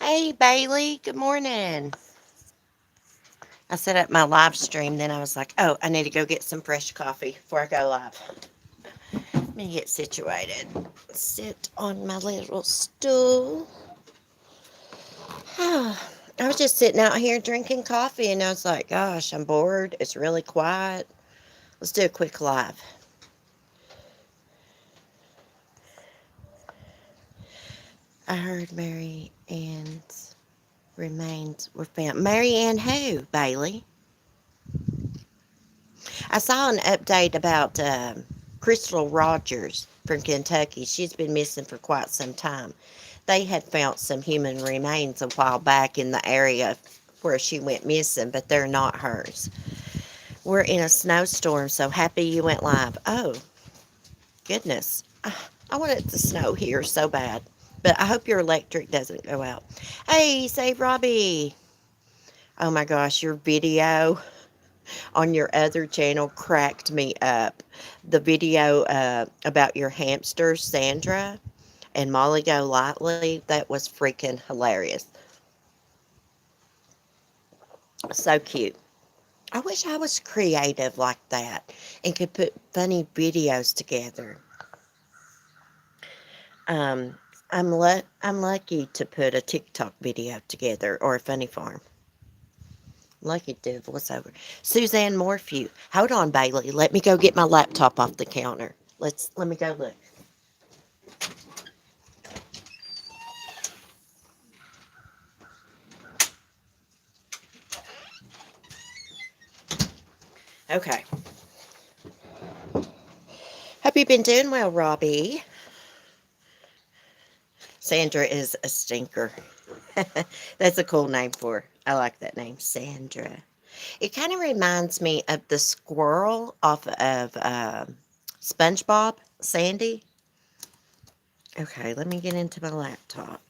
Hey, Bailey. Good morning. I set up my live stream, then I was like, oh, I need to go get some fresh coffee before I go live. Let me get situated. Sit on my little stool. I was just sitting out here drinking coffee, and I was like, gosh, I'm bored. It's really quiet. Let's do a quick live. I heard Mary Ann's remains were found. Mary Ann who, Bailey? I saw an update about Crystal Rogers from Kentucky. She's been missing for quite some time. They had found some human remains a while back in the area where she went missing, but they're not hers. We're in a snowstorm, so happy you went live. Oh, goodness. I want it to snow here so bad, but I hope your electric doesn't go out. Hey, Save Robbie. Oh my gosh, your video on your other channel cracked me up. The video about your hamster, Sandra, and Molly Go Lightly, that was freaking hilarious. So cute. I wish I was creative like that and could put funny videos together. Um, I'm lucky to put a TikTok video together or a funny farm. Lucky to do a voiceover. Suzanne Morphew. Hold on, Bailey. Let me go get my laptop off the counter. Let me go look. Okay. Hope you've been doing well, Robbie. Sandra is a stinker. That's a cool name for her. I like that name, Sandra. It kind of reminds me of the squirrel off of SpongeBob, Sandy. Okay, let me get into my laptop.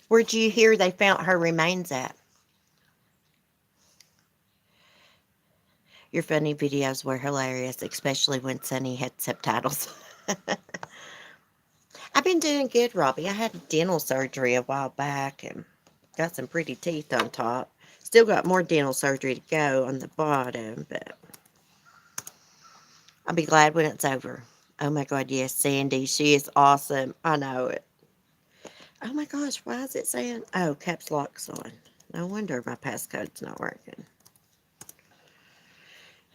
Where'd you hear they found her remains at? Your funny videos were hilarious, especially when Sunny had subtitles. I've been doing good, Robbie. I had dental surgery a while back and got some pretty teeth on top. Still got more dental surgery to go on the bottom, but I'll be glad when it's over. Oh my God, yes, Sandy. She is awesome. I know it. Oh my gosh, why is it saying? Oh, caps lock's on. No wonder my passcode's not working.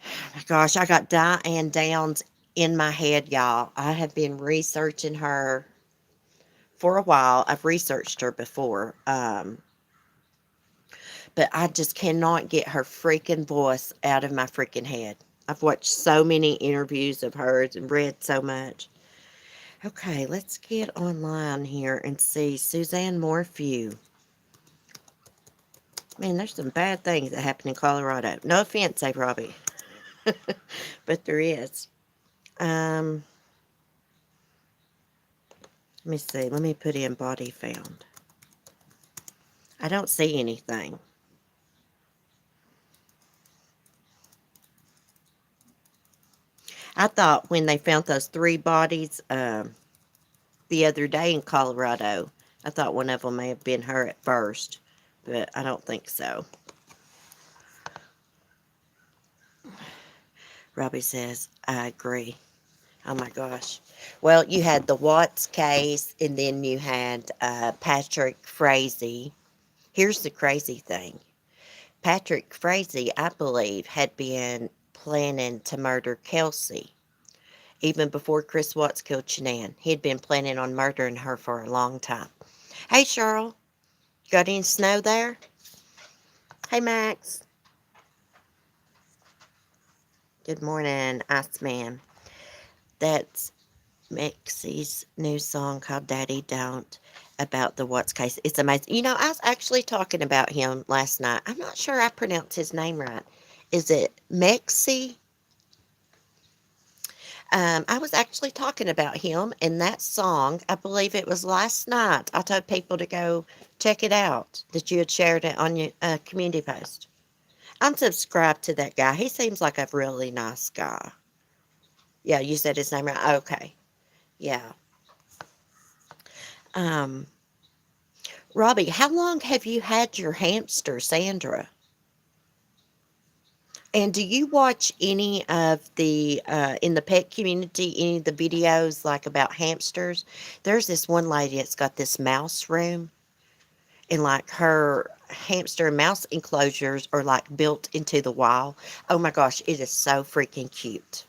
Oh my gosh, I got Diane Downs in my head, y'all. I have been researching her for a while. I've researched her before, but I just cannot get her freaking voice out of my freaking head. I've watched so many interviews of hers and read so much. Okay, let's get online here and see Suzanne Morphew. Man, there's some bad things that happen in Colorado. No offense, Dave Robbie, but there is. Um, Let me see. Let me put in body found. I don't see anything. I thought when they found those three bodies the other day in Colorado, I thought one of them may have been her at first, but I don't think so. Robbie says, I agree. Oh my gosh. Well, you had the Watts case, and then you had Patrick Frazee. Here's the crazy thing. Patrick Frazee, I believe, had been planning to murder Kelsey. Even before Chris Watts killed Shanann. He had been planning on murdering her for a long time. Hey, Cheryl. Got any snow there? Hey, Max. Good morning, Iceman. That's Maxie's new song called Daddy Don't about the Watts case. It's amazing. You know, I was actually talking about him last night. I'm not sure I pronounced his name right. Is it Maxie? I was actually talking about him and that song. I believe it was last night. I told people to go check it out that you had shared it on your community post. I'm subscribed to that guy. He seems like a really nice guy. Yeah, you said his name right. Okay. Yeah. Um, Robbie, how long have you had your hamster, Sandra? And do you watch any of the in the pet community, any of the videos like about hamsters? There's this one lady that's got this mouse room, and like her hamster and mouse enclosures are like built into the wall. Oh my gosh, it is so freaking cute.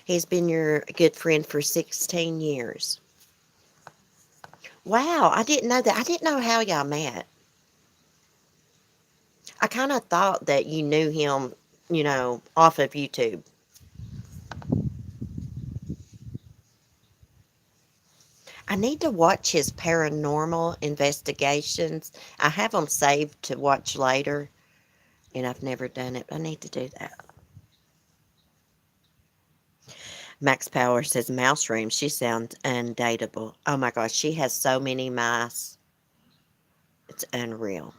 He's been your good friend for 16 years. Wow, I didn't know that. I didn't know how y'all met. I kind of thought that you knew him, off of YouTube. I need to watch his paranormal investigations. I have them saved to watch later, and I've never done it. I need to do that. Max Power says mouse room. She sounds undateable. Oh my gosh, she has so many mice. It's unreal.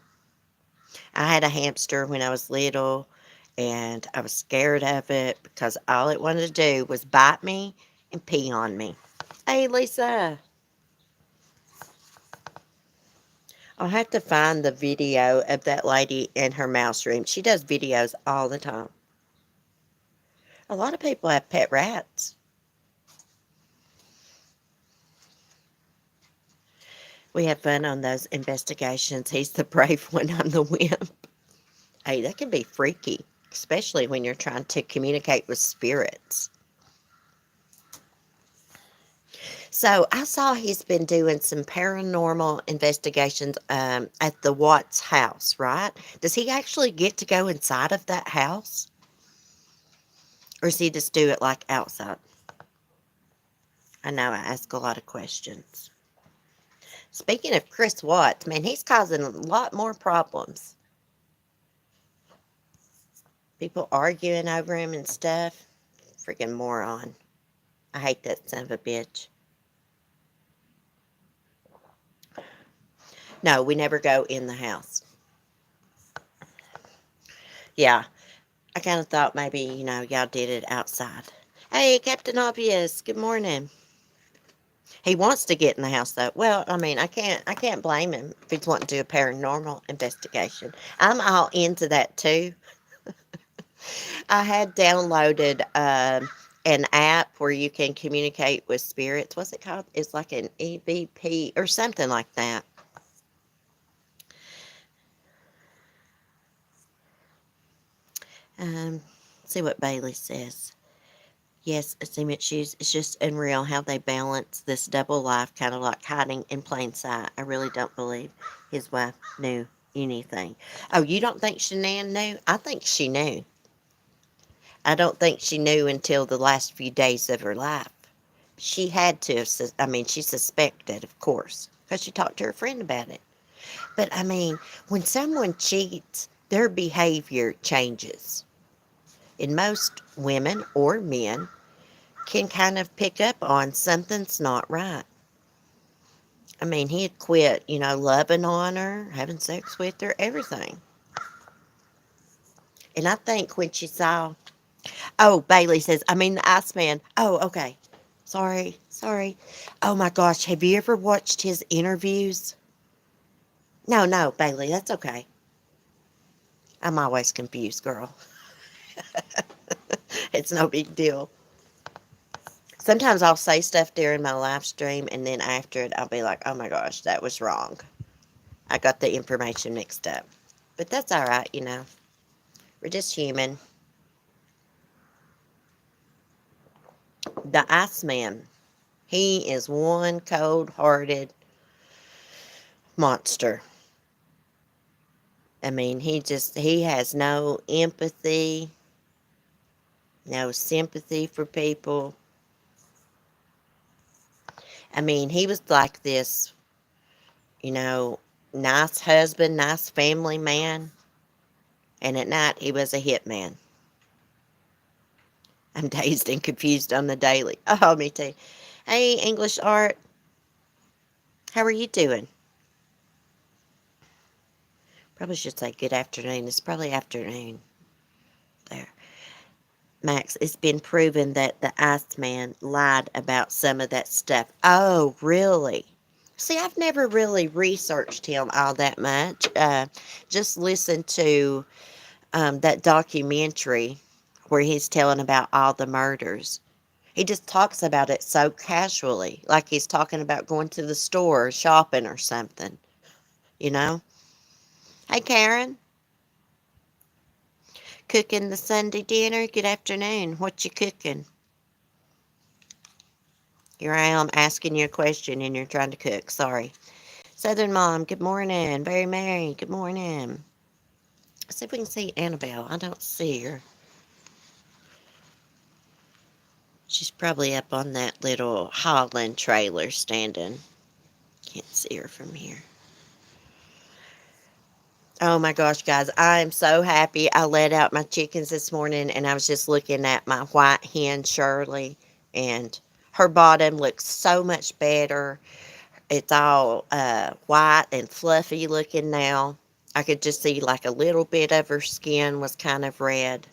I had a hamster when I was little, and I was scared of it because all it wanted to do was bite me and pee on me. Hey, Lisa. I'll have to find the video of that lady in her mouse room. She does videos all the time. A lot of people have pet rats. We have fun on those investigations. He's the brave one, I'm the wimp. Hey, that can be freaky, especially when you're trying to communicate with spirits. So I saw he's been doing some paranormal investigations at the Watts house, right? Does he actually get to go inside of that house? Or does he just do it like outside? I know I ask a lot of questions. Speaking of Chris Watts, man, he's causing a lot more problems. People arguing over him and stuff. Freaking moron. I hate that son of a bitch. No, we never go in the house. Yeah, I kind of thought maybe, y'all did it outside. Hey, Captain Obvious, good morning. He wants to get in the house though. Well, I mean, I can't blame him if he's wanting to do a paranormal investigation. I'm all into that too. I had downloaded an app where you can communicate with spirits. What's it called? It's like an EVP or something like that. Um, see what Bailey says. Yes, cement shoes. It's just unreal how they balance this double life, kind of like hiding in plain sight. I really don't believe his wife knew anything. Oh, you don't think Shanann knew? I think she knew. I don't think she knew until the last few days of her life. She had to have, I mean, she suspected, of course, because she talked to her friend about it. But I mean, when someone cheats, their behavior changes. And most women or men can kind of pick up on something's not right. I mean, he had quit, loving on her, having sex with her, everything. And I think when she saw, oh, Bailey says, I mean, the Iceman. Oh, okay. Sorry. Oh my gosh, have you ever watched his interviews? No, no, Bailey, that's okay. I'm always confused, girl. It's no big deal. Sometimes I'll say stuff during my live stream, and then after it, I'll be like, oh my gosh, that was wrong. I got the information mixed up. But that's all right, We're just human. The Iceman, he is one cold-hearted monster. I mean, he has no empathy, no sympathy for people. I mean, he was like this, you know, nice husband, nice family man, and at night he was a hitman. I'm dazed and confused on the daily. Oh, me too. Hey, English Art, how are you doing? Probably should say good afternoon. It's probably afternoon there. Max, it's been proven that the Iceman lied about some of that stuff. Oh, really? See, I've never really researched him all that much. Just listened to that documentary where he's telling about all the murders. He just talks about it so casually, like he's talking about going to the store or shopping or something, you know? Hey, Karen, cooking the Sunday dinner? Good afternoon. What you cooking? Here I am asking you a question and you're trying to cook. Sorry. Southern Mom, good morning. Very Mary, good morning. Let's see if we can see Annabelle. I don't see her. She's probably up on that little Holland trailer standing. Can't see her from here. Oh my gosh, guys, I am so happy. I let out my chickens this morning and I was just looking at my white hen, Shirley, and her bottom looks so much better. It's all white and fluffy looking now. I could just see like a little bit of her skin was kind of red.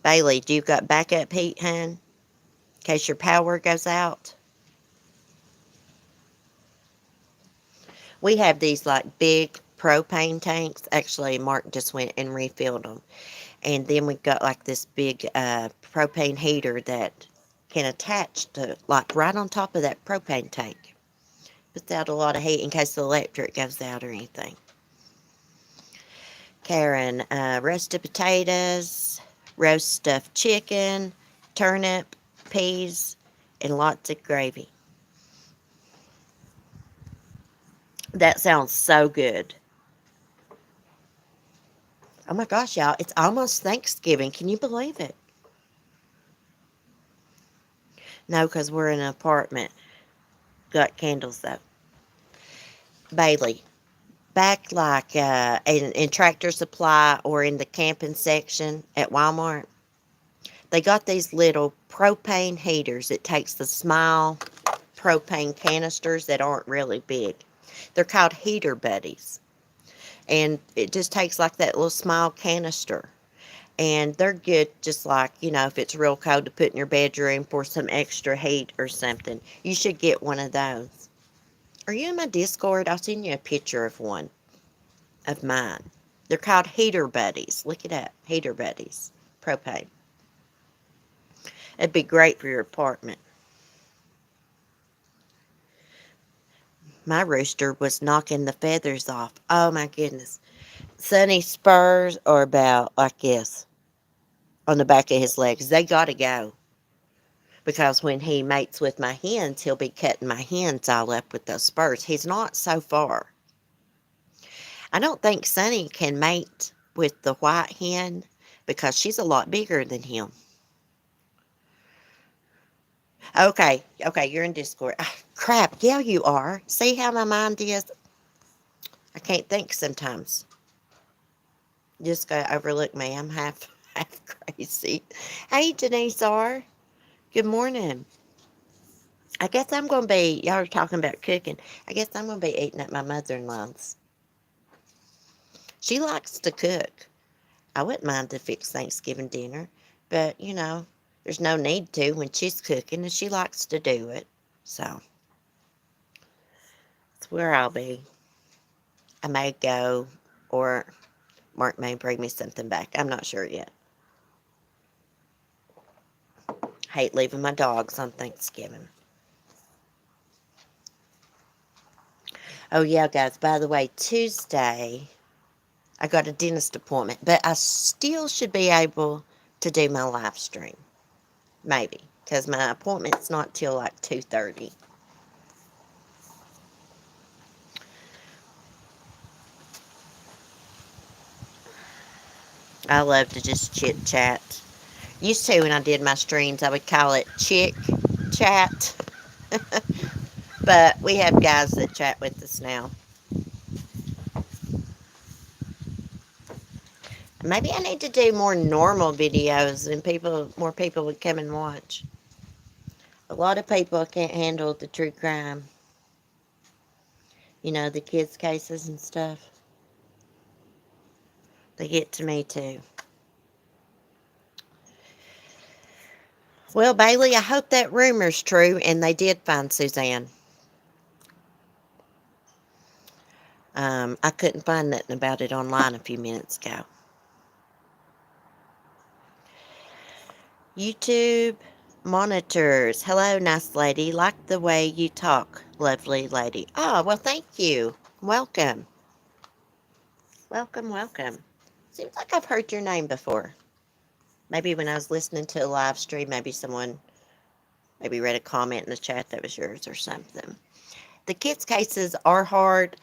Bailey, do you got backup heat, hun? In case your power goes out? We have these like big propane tanks. Actually, Mark just went and refilled them. And then we've got like this big propane heater that can attach to like right on top of that propane tank. Puts out a lot of heat in case the electric goes out or anything. Karen, roasted potatoes, roast stuffed chicken, turnip, peas, and lots of gravy. That sounds so good. Oh my gosh, y'all, it's almost Thanksgiving. Can you believe it? No, because we're in an apartment. Got candles though. Bailey, back like in Tractor Supply or in the camping section at Walmart, they got these little propane heaters. It takes the small propane canisters that aren't really big. They're called heater buddies. And it just takes like that little small canister. And they're good just like, if it's real cold to put in your bedroom for some extra heat or something. You should get one of those. Are you in my Discord? I'll send you a picture of one of mine. They're called heater buddies. Look it up. Heater buddies. Propane. It'd be great for your apartment. My rooster was knocking the feathers off. Oh my goodness. Sonny's spurs are about like this on the back of his legs. They gotta go. Because when he mates with my hens, he'll be cutting my hens all up with those spurs. He's not so far. I don't think Sonny can mate with the white hen because she's a lot bigger than him. Okay, you're in Discord. Ah, crap, yeah, you are. See how my mind is? I can't think sometimes. Just gotta overlook me. I'm half half crazy. Hey, Denise R. Good morning. I guess I'm gonna be. Y'all are talking about cooking. I guess I'm gonna be eating at my mother-in-law's. She likes to cook. I wouldn't mind to fix Thanksgiving dinner, but there's no need to when she's cooking and she likes to do it. So that's where I'll be. I may go, or Mark may bring me something back. I'm not sure yet. Hate leaving my dogs on Thanksgiving. Oh, yeah, guys, by the way, Tuesday, I got a dentist appointment, but I still should be able to do my live stream. Maybe, because my appointment's not till like 2:30. I love to just chit chat. Used to, when I did my streams, I would call it chick chat. But we have guys that chat with us now. Maybe I need to do more normal videos and more people would come and watch. A lot of people can't handle the true crime. The kids' cases and stuff. They get to me too. Well, Bailey, I hope that rumor's true and they did find Suzanne. I couldn't find nothing about it online a few minutes ago. YouTube monitors. Hello, nice lady. Like the way you talk, lovely lady. Oh, well, thank you. Welcome. Welcome, welcome. Seems like I've heard your name before. Maybe when I was listening to a live stream, maybe someone maybe read a comment in the chat that was yours or something. The kids' cases are hard.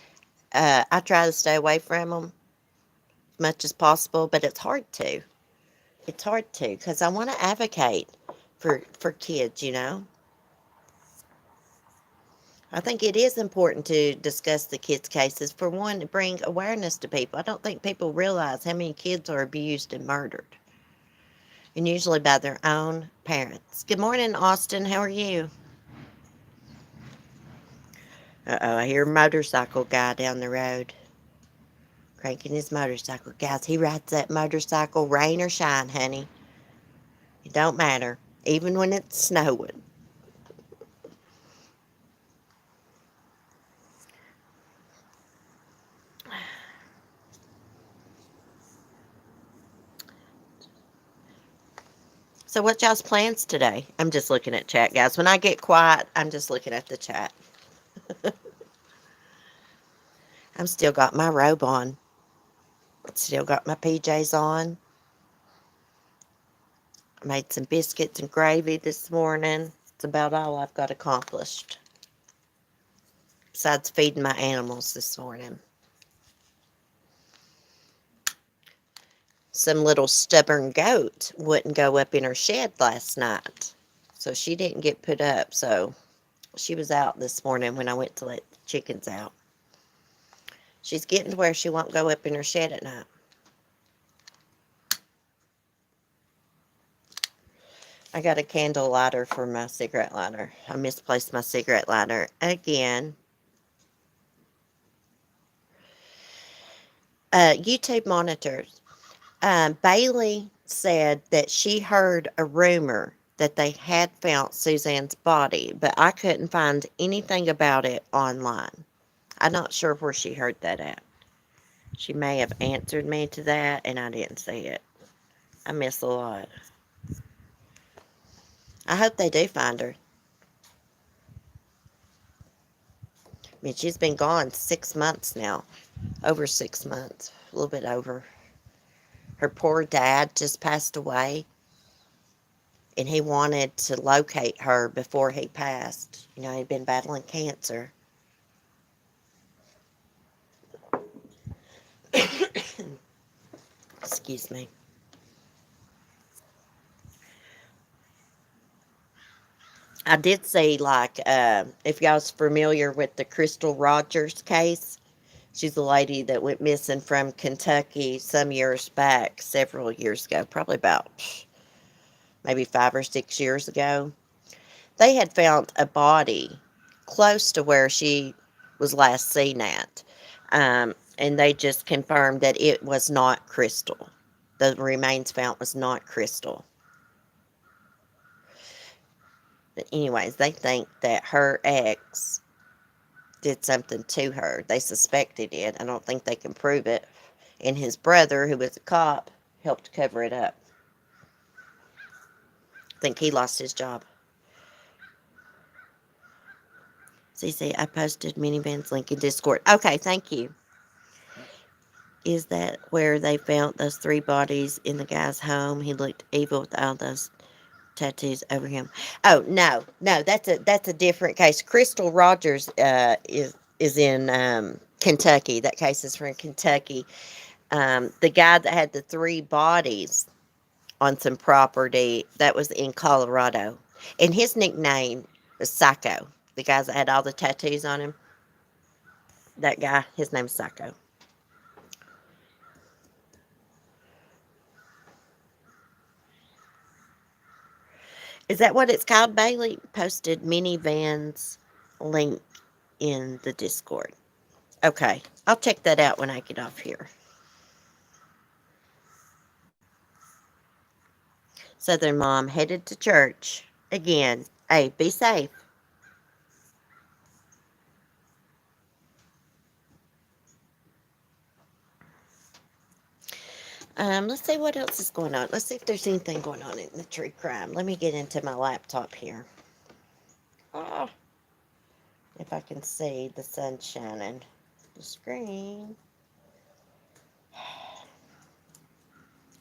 I try to stay away from them as much as possible, but it's hard to. It's hard to because I want to advocate for kids, you know. I think it is important to discuss the kids' cases. For one, to bring awareness to people. I don't think people realize how many kids are abused and murdered, and usually by their own parents. Good morning, Austin. How are you? Uh-oh, I hear a motorcycle guy down the road cranking his motorcycle. Guys, he rides that motorcycle rain or shine, honey. It don't matter, even when it's snowing. So what y'all's plans today? I'm just looking at chat, guys. When I get quiet, I'm just looking at the chat. I'm still got my robe on. Still got my PJs on. I made some biscuits and gravy this morning. It's about all I've got accomplished. Besides feeding my animals this morning. Some little stubborn goat wouldn't go up in her shed last night. So she didn't get put up. So she was out this morning when I went to let the chickens out. She's getting to where she won't go up in her shed at night. I got a candle lighter for my cigarette lighter. I misplaced my cigarette lighter again. YouTube monitors. Bailey said that she heard a rumor that they had found Suzanne's body, but I couldn't find anything about it online. I'm not sure where she heard that at. She may have answered me to that, and I didn't see it. I miss a lot. I hope they do find her. I mean, she's been gone 6 months now. Over 6 months. A little bit over. Her poor dad just passed away. And he wanted to locate her before he passed. You know, he'd been battling cancer. Excuse me. I did see, like, if y'all's familiar with the Crystal Rogers case, she's a lady that went missing from Kentucky some years back, several years ago, probably about maybe 5 or 6 years ago. They had found a body close to where she was last seen at. And they just confirmed that it was not Crystal. The remains found was not Crystal. But anyways, they think that her ex did something to her. They suspected it. I don't think they can prove it. And his brother, who was a cop, helped cover it up. I think he lost his job. CC, I posted Minivan's link in Discord. Okay, thank you. Is that where they found those 3 bodies in the guy's home? He looked evil with all those tattoos over him. Oh, no, that's a different case. Crystal Rogers is in Kentucky. That case is from Kentucky. The guy that had the 3 bodies on some property, that was in Colorado. And his nickname was Psycho. The guys that had all the tattoos on him, that guy, his name's Psycho. Is that what it's called, Bailey? Posted Minivan's link in the Discord. Okay, I'll check that out when I get off here. Southern mom headed to church. Again, hey, be safe. Let's see what else is going on. Let's see if there's anything going on in the true crime. Let me get into my laptop here. Oh, if I can see the sun shining. The screen.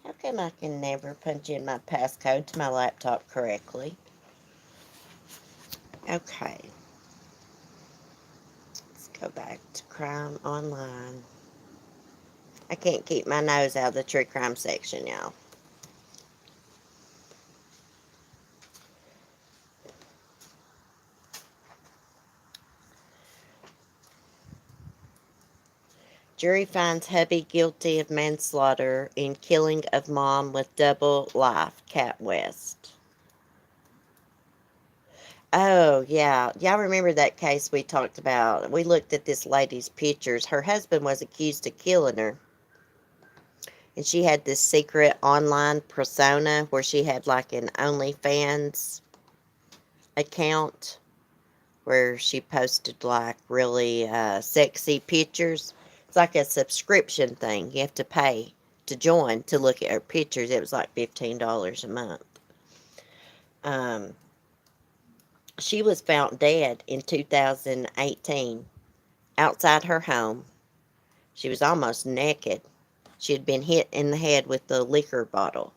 How come I can never punch in my passcode to my laptop correctly? Okay. Let's go back to crime online. I can't keep my nose out of the true crime section, y'all. Jury finds hubby guilty of manslaughter in killing of mom with double life, Cat West. Oh, yeah. Y'all remember that case we talked about? We looked at this lady's pictures. Her husband was accused of killing her. And she had this secret online persona where she had like an OnlyFans account where she posted like really sexy pictures. It's like a subscription thing. You have to pay to join to look at her pictures. It was like $15 a month. Um, she was found dead in 2018 outside her home. She was almost naked. She had been hit in the head with the liquor bottle.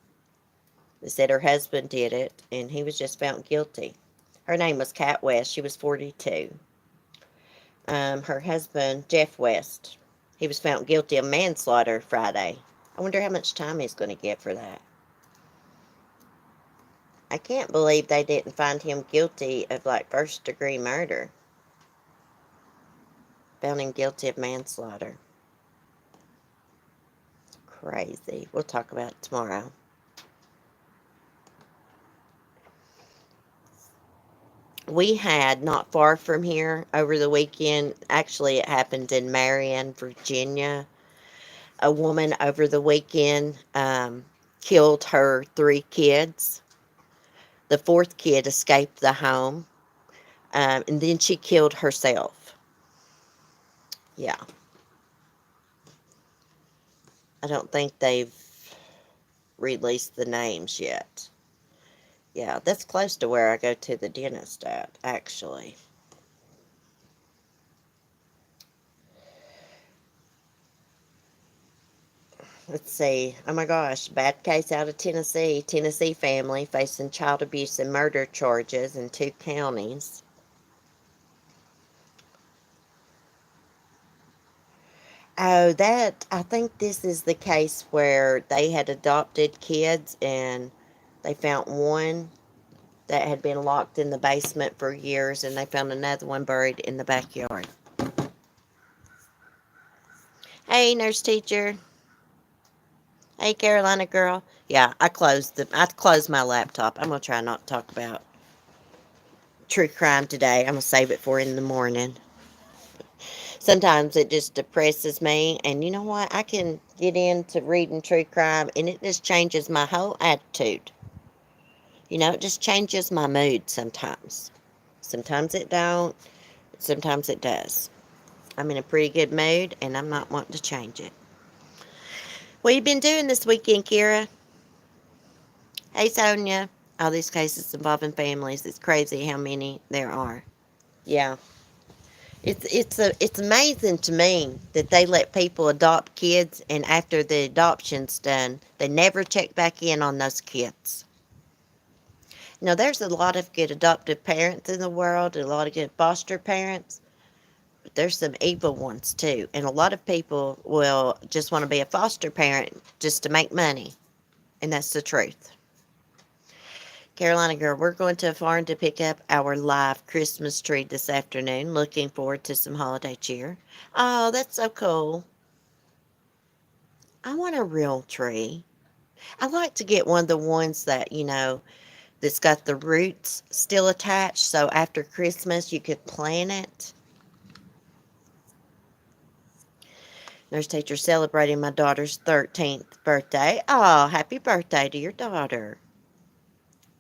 They said her husband did it, and he was just found guilty. Her name was Cat West. She was 42. Her husband, Jeff West, he was found guilty of manslaughter Friday. I wonder how much time he's going to get for that. I can't believe they didn't find him guilty of like first degree murder. Found him guilty of manslaughter. Crazy. We'll talk about it tomorrow. We had not far from here over the weekend, actually, it happened in Marion, Virginia. A woman over the weekend killed her 3 kids. The 4th kid escaped the home, and then she killed herself. Yeah. I don't think they've released the names yet. Yeah, that's close to where I go to the dentist at, actually. Let's see. Oh my gosh, bad case out of Tennessee. Tennessee family facing child abuse and murder charges in 2 counties. Oh, I think this is the case where they had adopted kids and they found one that had been locked in the basement for years and they found another one buried in the backyard. Hey, nurse teacher. Hey, Carolina girl. Yeah, I closed my laptop. I'm gonna try not to talk about true crime today. I'm gonna save it for in the morning. Sometimes it just depresses me, and you know what? I can get into reading true crime, and it just changes my whole attitude. It just changes my mood sometimes. Sometimes it don't. Sometimes it does. I'm in a pretty good mood, and I'm not wanting to change it. What you been doing this weekend, Kira? Hey, Sonia. All these cases involving families. It's crazy how many there are. Yeah. It's amazing to me that they let people adopt kids, and after the adoption's done, they never check back in on those kids. There's a lot of good adoptive parents in the world, and a lot of good foster parents, but there's some evil ones too. And a lot of people will just want to be a foster parent just to make money, and that's the truth. Carolina girl, we're going to a farm to pick up our live Christmas tree this afternoon. Looking forward to some holiday cheer. Oh, that's so cool. I want a real tree. I like to get one of the ones that, that's got the roots still attached, so after Christmas you could plant it. Nurse teacher celebrating my daughter's 13th birthday. Oh, happy birthday to your daughter.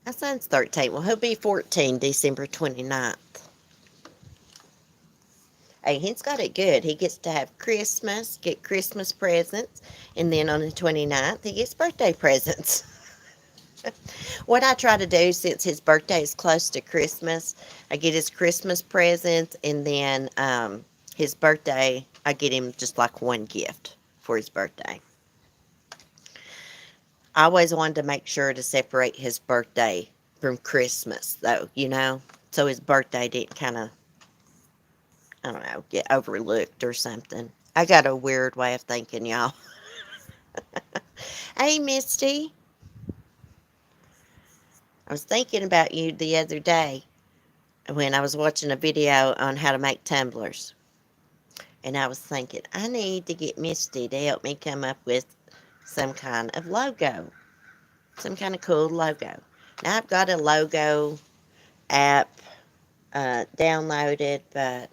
My son's 13. Well, he'll be 14 December 29th. Hey, he's got it good. He gets to have Christmas, get Christmas presents, and then on the 29th, he gets birthday presents. What I try to do, since his birthday is close to Christmas, I get his Christmas presents, and then his birthday, I get him just like one gift for his birthday. I always wanted to make sure to separate his birthday from Christmas, though, so his birthday didn't kind of, I don't know, get overlooked or something. I got a weird way of thinking, y'all. Hey, Misty. I was thinking about you the other day when I was watching a video on how to make tumblers. And I was thinking, I need to get Misty to help me come up with some kind of logo. Some kind of cool logo. Now, I've got a logo app downloaded, but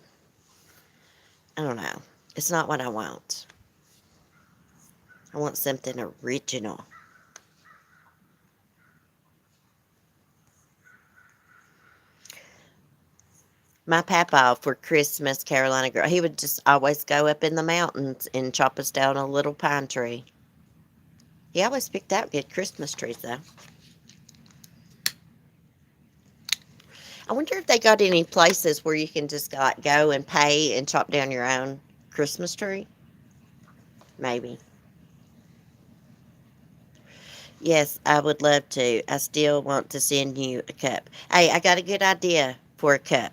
I don't know. It's not what I want. I want something original. My papa, for Christmas, Carolina girl, he would just always go up in the mountains and chop us down a little pine tree. He always picked out good Christmas trees, though. I wonder if they got any places where you can just like go and pay and chop down your own Christmas tree. Maybe. Yes, I would love to. I still want to send you a cup. Hey, I got a good idea for a cup.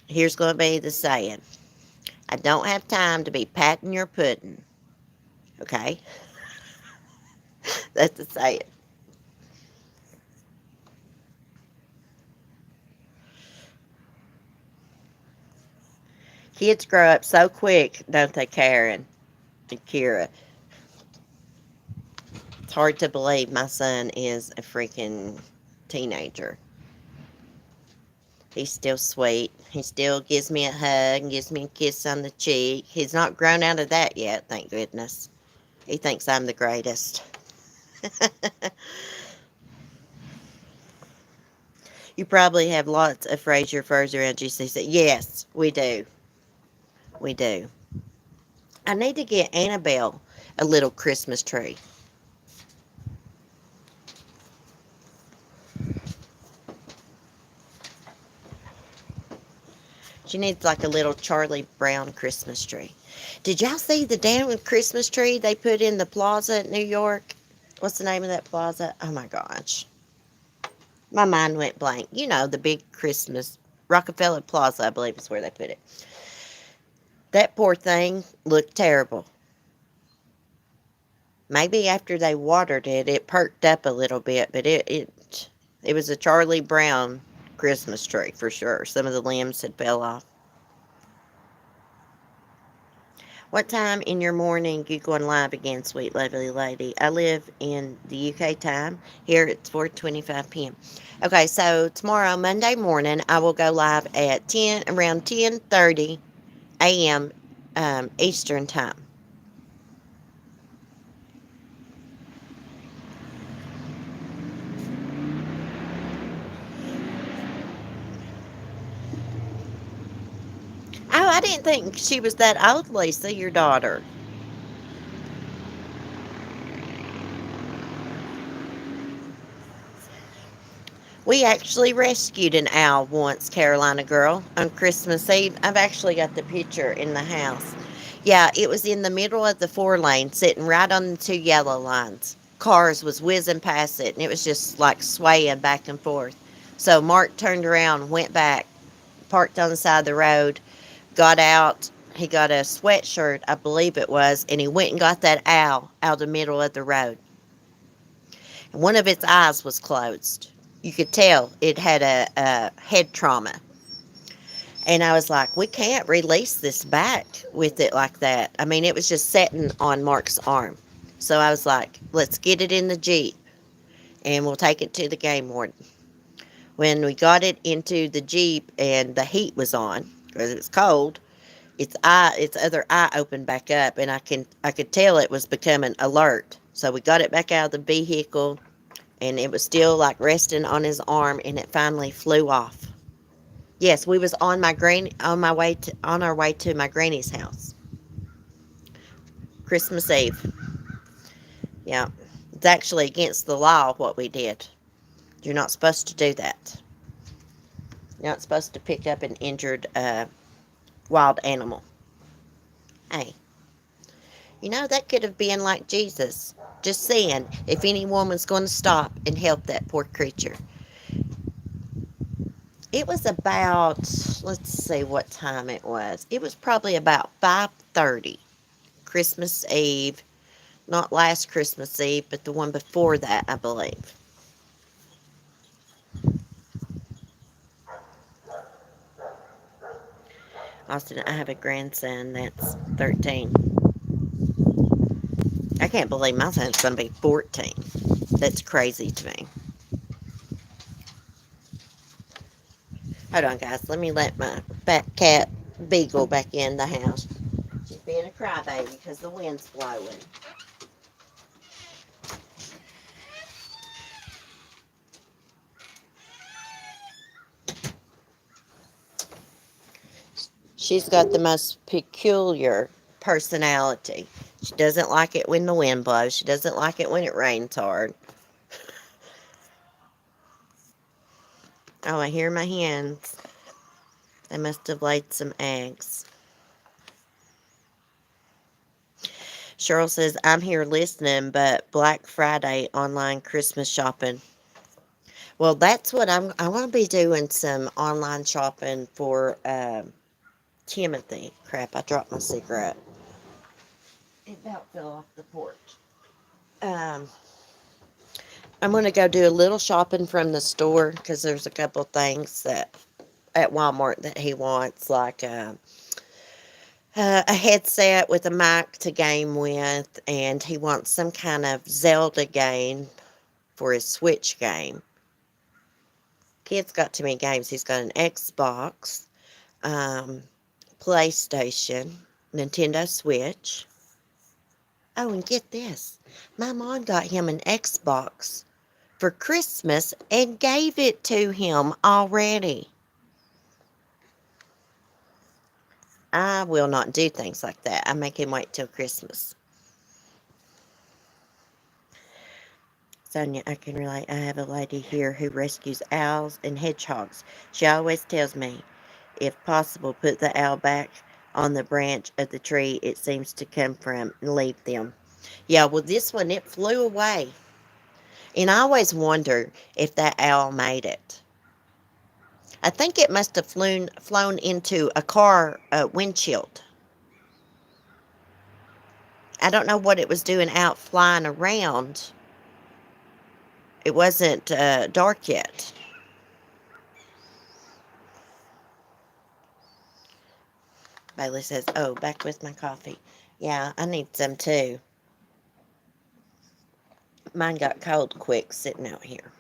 Here's going to be the saying. I don't have time to be patting your pudding. Okay? That's the saying. Kids grow up so quick, don't they, Karen and Kira? It's hard to believe my son is a freaking teenager. He's still sweet. He still gives me a hug and gives me a kiss on the cheek. He's not grown out of that yet, thank goodness. He thinks I'm the greatest. You probably have lots of Fraser furs around you. So he said, yes, we do. We do. I need to get Annabelle a little Christmas tree. She needs like a little Charlie Brown Christmas tree. Did y'all see the damn Christmas tree they put in the plaza at New York? What's the name of that plaza? Oh my gosh. My mind went blank. You know, the big Christmas, Rockefeller Plaza, I believe is where they put it. That poor thing looked terrible. Maybe after they watered it, it perked up a little bit, but it was a Charlie Brown Christmas tree for sure. Some of the limbs had fell off. What time in your morning you going live again, sweet lovely lady? I live in the UK time. Here it's 4:25 p.m. Okay, so tomorrow, Monday morning, I will go live at around 10:30 a.m. Eastern time. Oh, I didn't think she was that old, Lisa, your daughter. We actually rescued an owl once, Carolina girl, on Christmas Eve. I've actually got the picture in the house. Yeah, it was in the middle of the 4 lane, sitting right on the 2 yellow lines. Cars was whizzing past it, and it was just like swaying back and forth. So Mark turned around, went back, parked on the side of the road, got out. He got a sweatshirt, I believe it was, and he went and got that owl out of the middle of the road. And one of its eyes was closed. You could tell it had a head trauma. And I was like, we can't release this back with it like that. I mean, it was just sitting on Mark's arm. So I was like, let's get it in the Jeep and we'll take it to the game warden. When we got it into the Jeep and the heat was on, because it was cold, its other eye opened back up, and I could tell it was becoming alert. So we got it back out of the vehicle, and it was still like resting on his arm, and it finally flew off. Yes, we was on our way to my granny's house. Christmas Eve. Yeah. It's actually against the law what we did. You're not supposed to do that. You're not supposed to pick up an injured wild animal. Hey, that could have been like Jesus, just saying if any woman's going to stop and help that poor creature. It was about, let's see what time it was. It was probably about 5:30, Christmas Eve. Not last Christmas Eve, but the one before that, I believe. Austin, I have a grandson that's 13. I can't believe my son's going to be 14. That's crazy to me. Hold on, guys. Let me let my fat cat Beagle back in the house. She's being a crybaby because the wind's blowing. She's got the most peculiar personality. She doesn't like it when the wind blows. She doesn't like it when it rains hard. Oh, I hear my hens. They must have laid some eggs. Cheryl says, I'm here listening, but Black Friday online Christmas shopping. Well, that's what I want to be doing some online shopping for Timothy. Crap, I dropped my cigarette. It about fell off the porch. Um, I'm going to go do a little shopping from the store because there's a couple things that at Walmart that he wants, like a headset with a mic to game with, and he wants some kind of Zelda game for his Switch game. Kid's got too many games. He's got an Xbox, um, PlayStation, Nintendo Switch. Oh, and get this. My mom got him an Xbox for Christmas and gave it to him already. I will not do things like that. I make him wait till Christmas. Sonia, I can relate. I have a lady here who rescues owls and hedgehogs. She always tells me, if possible, put the owl back on the branch of the tree it seems to come from and leave them. Yeah, well, this one, it flew away. And I always wonder if that owl made it. I think it must have flown into a car windshield. I don't know what it was doing out flying around. It wasn't dark yet. Bailey says, oh, back with my coffee. Yeah, I need some too. Mine got cold quick sitting out here.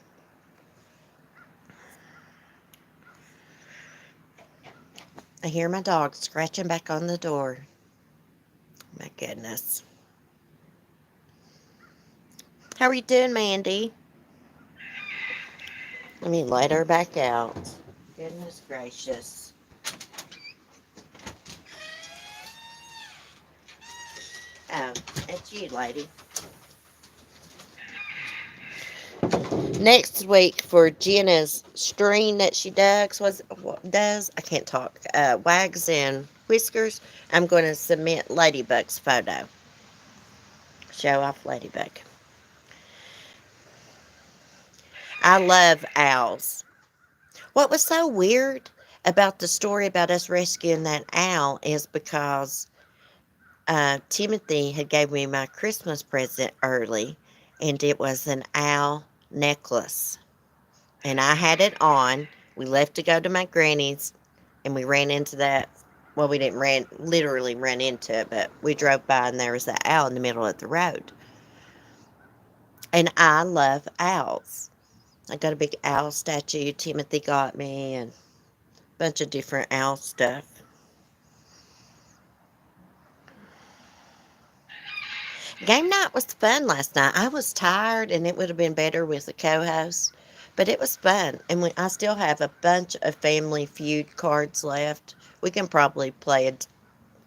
I hear my dog scratching back on the door. My goodness. How are you doing, Mandy? Let me let her back out. Goodness gracious. Oh, it's you, lady. Next week for Jenna's stream that she does, I can't talk, wags and whiskers, I'm going to submit Ladybug's photo. Show off Ladybug. I love owls. What was so weird about the story about us rescuing that owl is because Timothy had gave me my Christmas present early, and it was an owl necklace. And I had it on. We left to go to my granny's, and we ran into that. Well, we didn't literally run into it, but we drove by, and there was that owl in the middle of the road. And I love owls. I got a big owl statue Timothy got me, and a bunch of different owl stuff. Game night was fun last night. I was tired, and it would have been better with a co-host, but it was fun. And I still have a bunch of Family Feud cards left. We can probably play a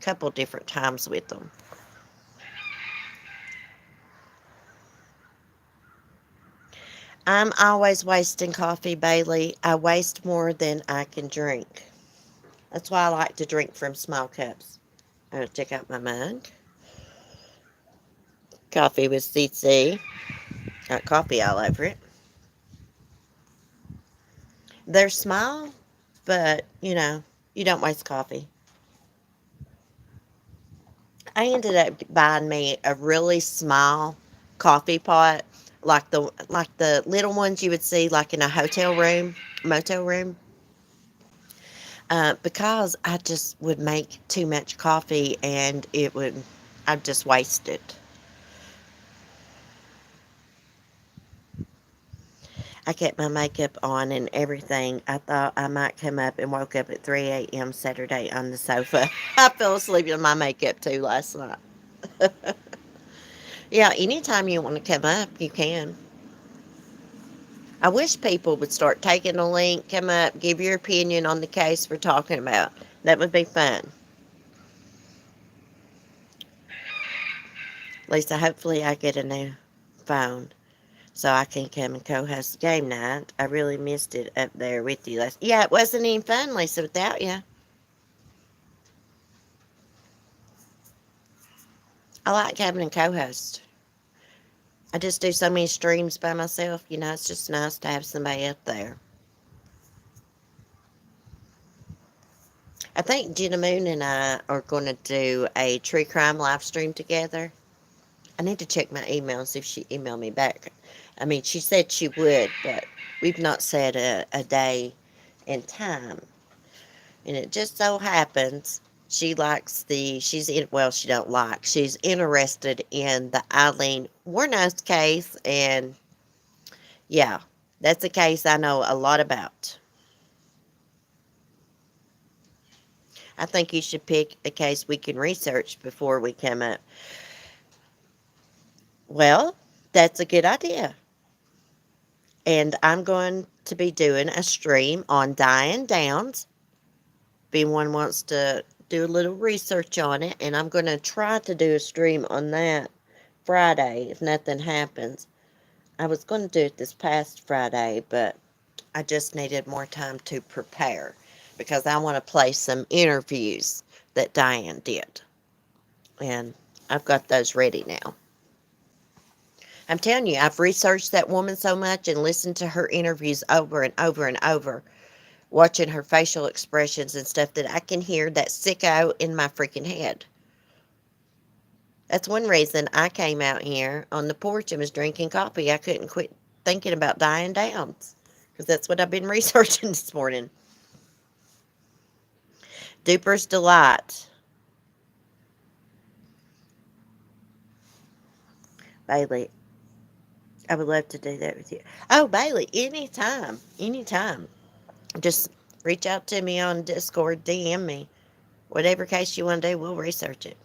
couple different times with them. I'm always wasting coffee, Bailey. I waste more than I can drink. That's why I like to drink from small cups. I'm going to check out my mug. Coffee with CC. Got coffee all over it. They're small, but you don't waste coffee. I ended up buying me a really small coffee pot, like the little ones you would see like in a hotel room, motel room, because I just would make too much coffee and I'd just waste it. I kept my makeup on and everything. I thought I might come up and woke up at 3 a.m. Saturday on the sofa. I fell asleep in my makeup too last night. Yeah, anytime you want to come up, you can. I wish people would start taking a link, come up, give your opinion on the case we're talking about. That would be fun. Lisa, hopefully I get a new phone so I can come and co-host game night. I really missed it up there with you. Yeah, it wasn't any fun, Lisa, without you. I like having a co-host. I just do so many streams by myself. It's just nice to have somebody up there. I think Jenna Moon and I are going to do a true crime live stream together. I need to check my email and see if she emailed me back. I mean, she said she would, but we've not set a day and time. And it just so happens she don't like, she's interested in the Eileen Warnos case. And yeah, that's a case I know a lot about. I think you should pick a case we can research before we come up. Well, that's a good idea. And I'm going to be doing a stream on Diane Downs. If anyone wants to do a little research on it, and I'm going to try to do a stream on that Friday if nothing happens. I was going to do it this past Friday, but I just needed more time to prepare because I want to play some interviews that Diane did. And I've got those ready now. I'm telling you, I've researched that woman so much and listened to her interviews over and over and over, watching her facial expressions and stuff, that I can hear that sicko in my freaking head. That's one reason I came out here on the porch and was drinking coffee. I couldn't quit thinking about Diane Downs because that's what I've been researching this morning. Duper's Delight. Bailey, I would love to do that with you. Oh, Bailey, anytime, anytime. Just reach out to me on Discord, DM me. Whatever case you want to do, we'll research it.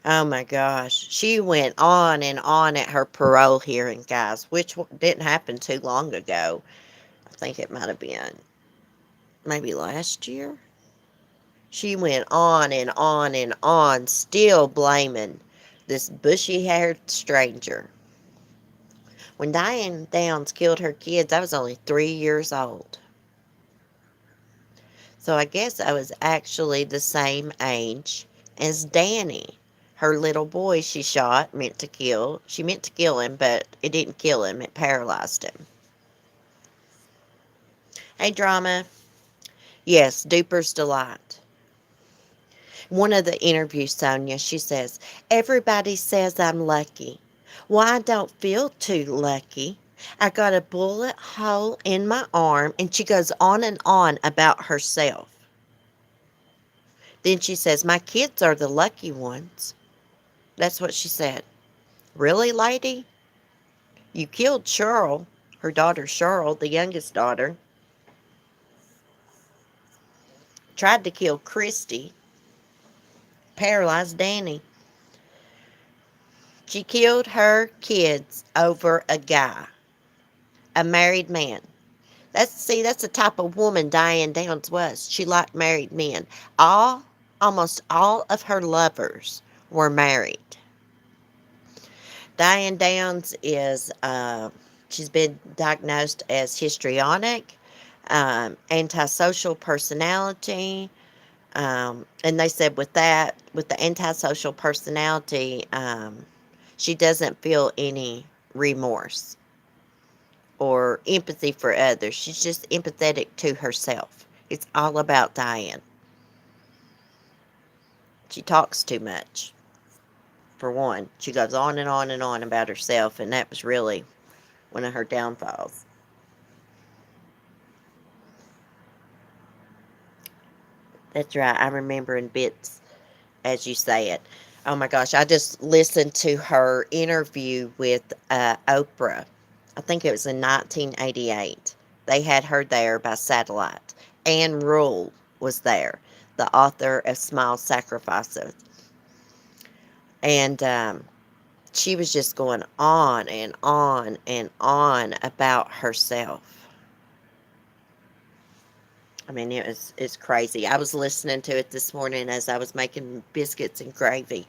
Oh my gosh. She went on at her parole hearing, guys, which didn't happen too long ago. I think it might have been maybe last year. She went on and on and on, still blaming this bushy haired stranger. When Diane Downs killed her kids, I was only 3 years old. So I guess I was actually the same age as Danny. Her little boy she shot, meant to kill. She meant to kill him, but it didn't kill him. It paralyzed him. Hey, drama. Yes, Duper's Delight. One of the interviews, Sonia, she says, everybody says I'm lucky. Well, I don't feel too lucky. I got a bullet hole in my arm, and she goes on and on about herself. Then she says, my kids are the lucky ones. That's what she said. Really, lady? You killed Cheryl, her daughter Cheryl, the youngest daughter. Tried to kill Christy. Paralyzed Danny. She killed her kids over a guy, a married man. That's the type of woman Diane Downs was. She liked married men. Almost all of her lovers were married. Diane Downs is she's been diagnosed as histrionic, antisocial personality, and they said with the antisocial personality, she doesn't feel any remorse or empathy for others. She's just empathetic to herself. It's all about Diane. She talks too much, for one. She goes on and on and on about herself, and that was really one of her downfalls. That's right. I remember in bits as you say it. Oh my gosh, I just listened to her interview with Oprah. I think it was in 1988. They had her there by satellite. Anne Rule was there, the author of Small Sacrifices. And she was just going on and on and on about herself. I mean, it's crazy. I was listening to it this morning as I was making biscuits and gravy.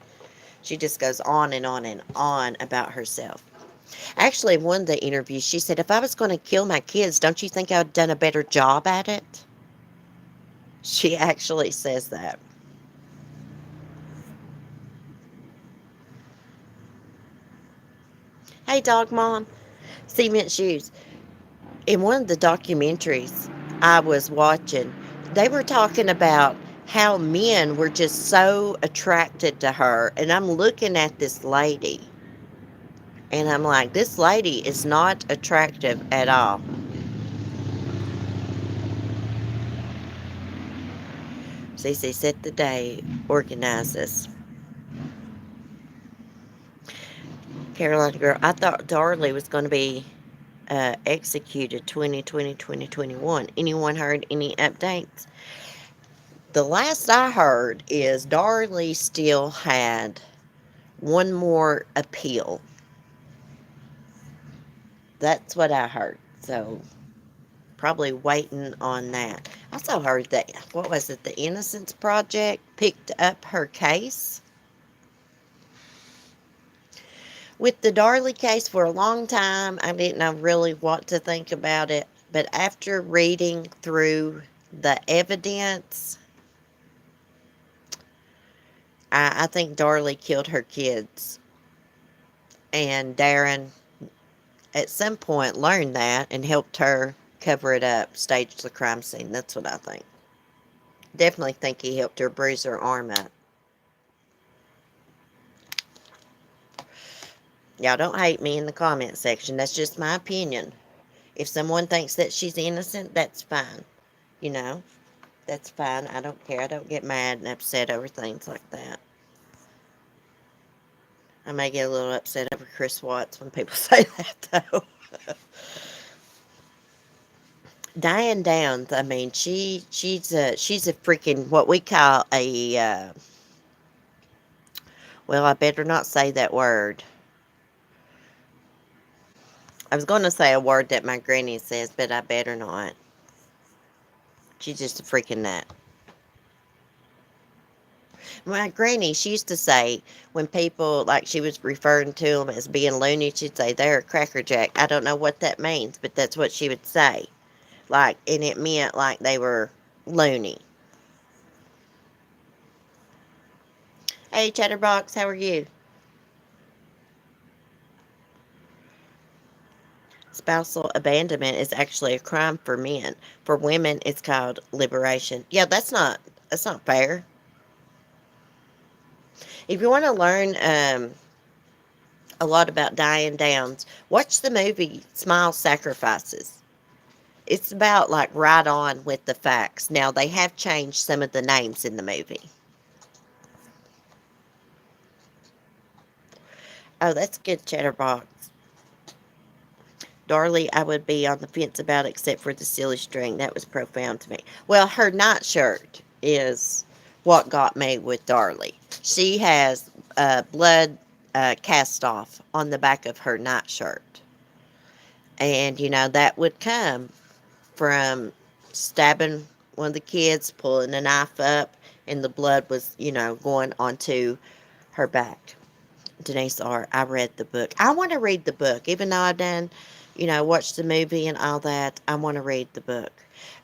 She just goes on and on and on about herself. Actually, in one of the interviews, she said, if I was going to kill my kids, don't you think I would have done a better job at it? She actually says that. Hey, dog mom. Cement shoes. In one of the documentaries I was watching, they were talking about how men were just so attracted to her. And I'm looking at this lady, and I'm like, this lady is not attractive at all. Cece set the day, organizes. Carolina girl, I thought Darley was going to be executed 2020-2021. Anyone heard any updates? The last I heard is Darley still had one more appeal. That's what I heard. So probably waiting on that. I also heard that, what was it, the Innocence Project picked up her case. With the Darley case for a long time, I didn't know really what to think about it. But after reading through the evidence, I think Darley killed her kids. And Darren, at some point, learned that and helped her cover it up, stage the crime scene. That's what I think. Definitely think he helped her bruise her arm up. Y'all don't hate me in the comment section. That's just my opinion. If someone thinks that she's innocent, that's fine. You know, that's fine. I don't care. I don't get mad and upset over things like that. I may get a little upset over Chris Watts when people say that, though. Diane Downs, I mean, she's a freaking what we call a well, I better not say that word. I was going to say a word that my granny says, but I better not. She's just a freaking nut. My granny, she used to say, when people, like she was referring to them as being loony, she'd say, they're a crackerjack. I don't know what that means, but that's what she would say. Like, and it meant like they were loony. Hey, Chatterbox, how are you? Spousal abandonment is actually a crime for men. For women, it's called liberation. Yeah, that's not fair. If you want to learn a lot about Diane Downs, watch the movie Small Sacrifices. It's about like right on with the facts. Now they have changed some of the names in the movie. Oh, that's good, Chatterbox. Darley, I would be on the fence about except for the silly string. That was profound to me. Well, her nightshirt is what got me with Darley. She has blood cast off on the back of her nightshirt. And, that would come from stabbing one of the kids, pulling a knife up, and the blood was, going onto her back. Denise R., I read the book. I want to read the book. Even though I've done, watched the movie and all that, I want to read the book.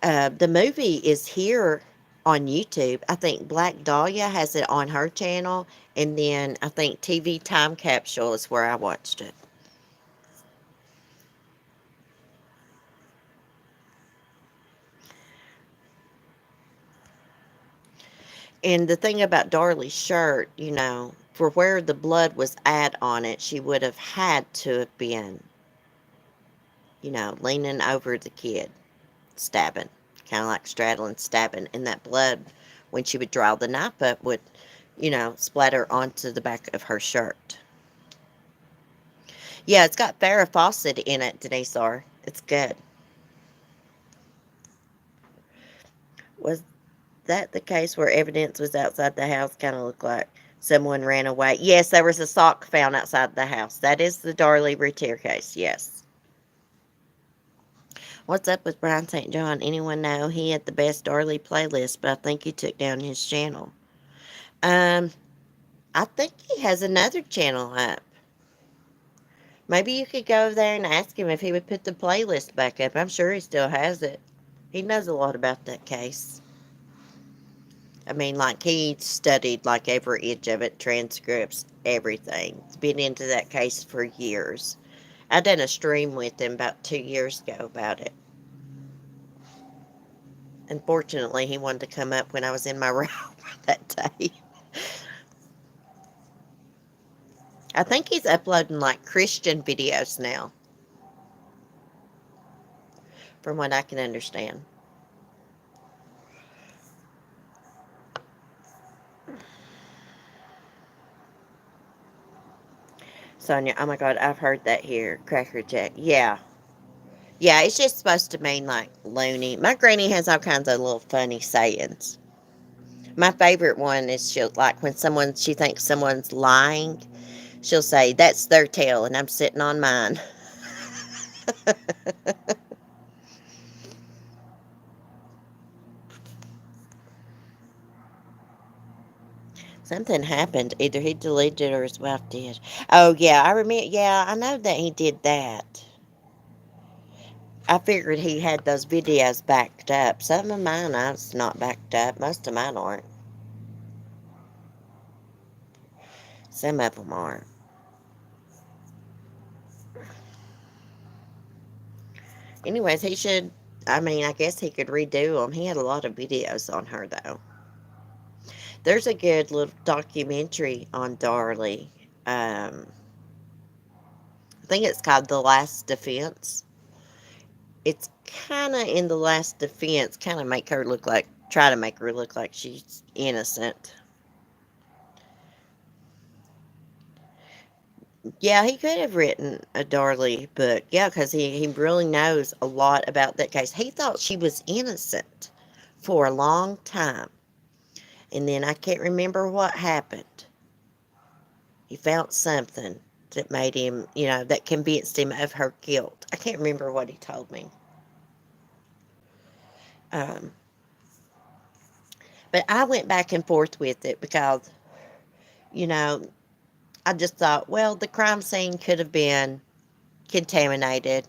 The movie is here on YouTube. I think Black Dahlia has it on her channel. And then I think TV Time Capsule is where I watched it. And the thing about Darlie's shirt, for where the blood was at on it, she would have had to have been, leaning over the kid, stabbing, kind of like straddling, stabbing. And that blood, when she would draw the knife up, would, splatter onto the back of her shirt. Yeah, it's got Farrah Fawcett in it, Denise R. It's good. Was that the case where evidence was outside the house? Kind of looked like someone ran away. Yes, there was a sock found outside the house. That is the Darlie Routier case, yes. What's up with Brian St. John? Anyone know? He had the best Darlie playlist, but I think he took down his channel. Um, I think he has another channel up. Maybe you could go over there and ask him if he would put the playlist back up. I'm sure he still has it. He knows a lot about that case. I mean, like, he studied, like, every inch of it, transcripts, everything. He's been into that case for years. I done a stream with him about 2 years ago about it. Unfortunately, he wanted to come up when I was in my room that day. I think he's uploading, like, Christian videos now, from what I can understand. Sonia, oh my God, I've heard that here. Cracker Jack. Yeah. Yeah, it's just supposed to mean, like, loony. My granny has all kinds of little funny sayings. My favorite one is she'll, like, when she thinks someone's lying, she'll say, "That's their tail, and I'm sitting on mine." Something happened. Either he deleted it or his wife did. Oh, yeah, I remember. Yeah, I know that he did that. I figured he had those videos backed up. Some of mine is not backed up. Most of mine aren't. Some of them are. Anyways, he should. I mean, I guess he could redo them. He had a lot of videos on her, though. There's a good little documentary on Darlie. I think it's called The Last Defense. It's kind of in The Last Defense, kind of try to make her look like she's innocent. Yeah, he could have written a Darlie book. Yeah, because he really knows a lot about that case. He thought she was innocent for a long time. And then I can't remember what happened. He found something that made him, that convinced him of her guilt. I can't remember what he told me. Um, but I went back and forth with it because, you know, I just thought, well, the crime scene could have been contaminated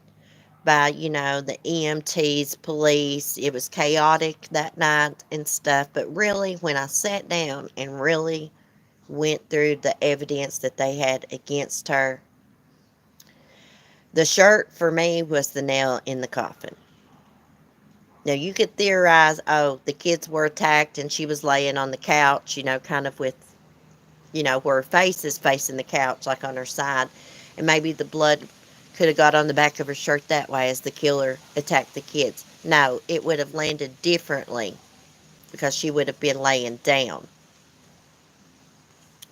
by, the EMTs, police. It was chaotic that night and stuff. But really, when I sat down and really went through the evidence that they had against her, the shirt for me was the nail in the coffin. Now, you could theorize, oh, the kids were attacked and she was laying on the couch, kind of with, where her face is facing the couch, like on her side. And maybe the blood could have got on the back of her shirt that way as the killer attacked the kids. No, it would have landed differently because she would have been laying down.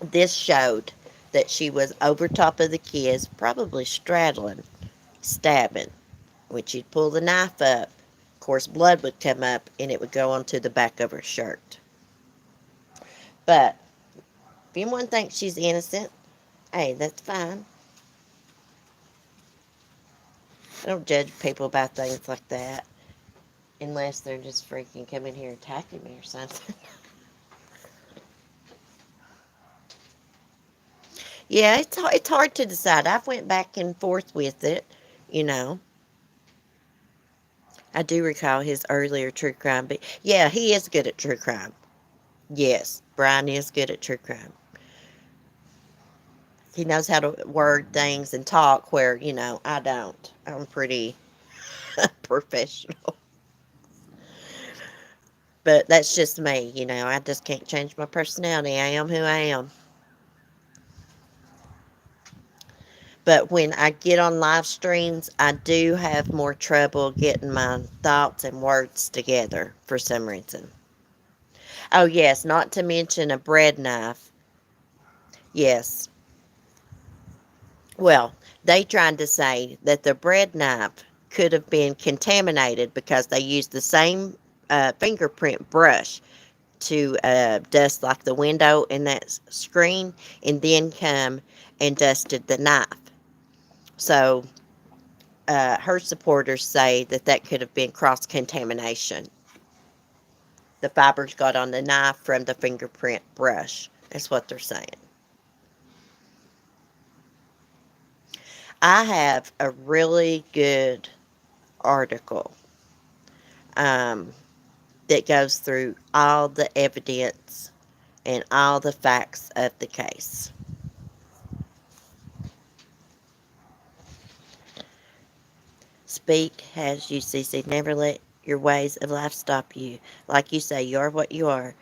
This showed that she was over top of the kids, probably straddling, stabbing. When she'd pull the knife up, of course, blood would come up and it would go onto the back of her shirt. But if anyone thinks she's innocent, Hey, that's fine. I don't judge people about things like that unless they're just freaking coming here attacking me or something. Yeah, it's hard to decide. I've went back and forth with it, you know. I do recall his earlier true crime, but yeah, he is good at true crime. Yes, Brian is good at true crime. He knows how to word things and talk where, I don't. I'm pretty professional. But that's just me. I just can't change my personality. I am who I am. But when I get on live streams, I do have more trouble getting my thoughts and words together for some reason. Oh, yes, not to mention a bread knife. Yes. Well, they tried to say that the bread knife could have been contaminated because they used the same fingerprint brush to dust like the window in that screen and then come and dusted the knife. So her supporters say that that could have been cross contamination. The fibers got on the knife from the fingerprint brush. That's what they're saying. I have a really good article um, that goes through all the evidence and all the facts of the case. Speak as you see. Never let your ways of life stop you. Like you say, you are what you are.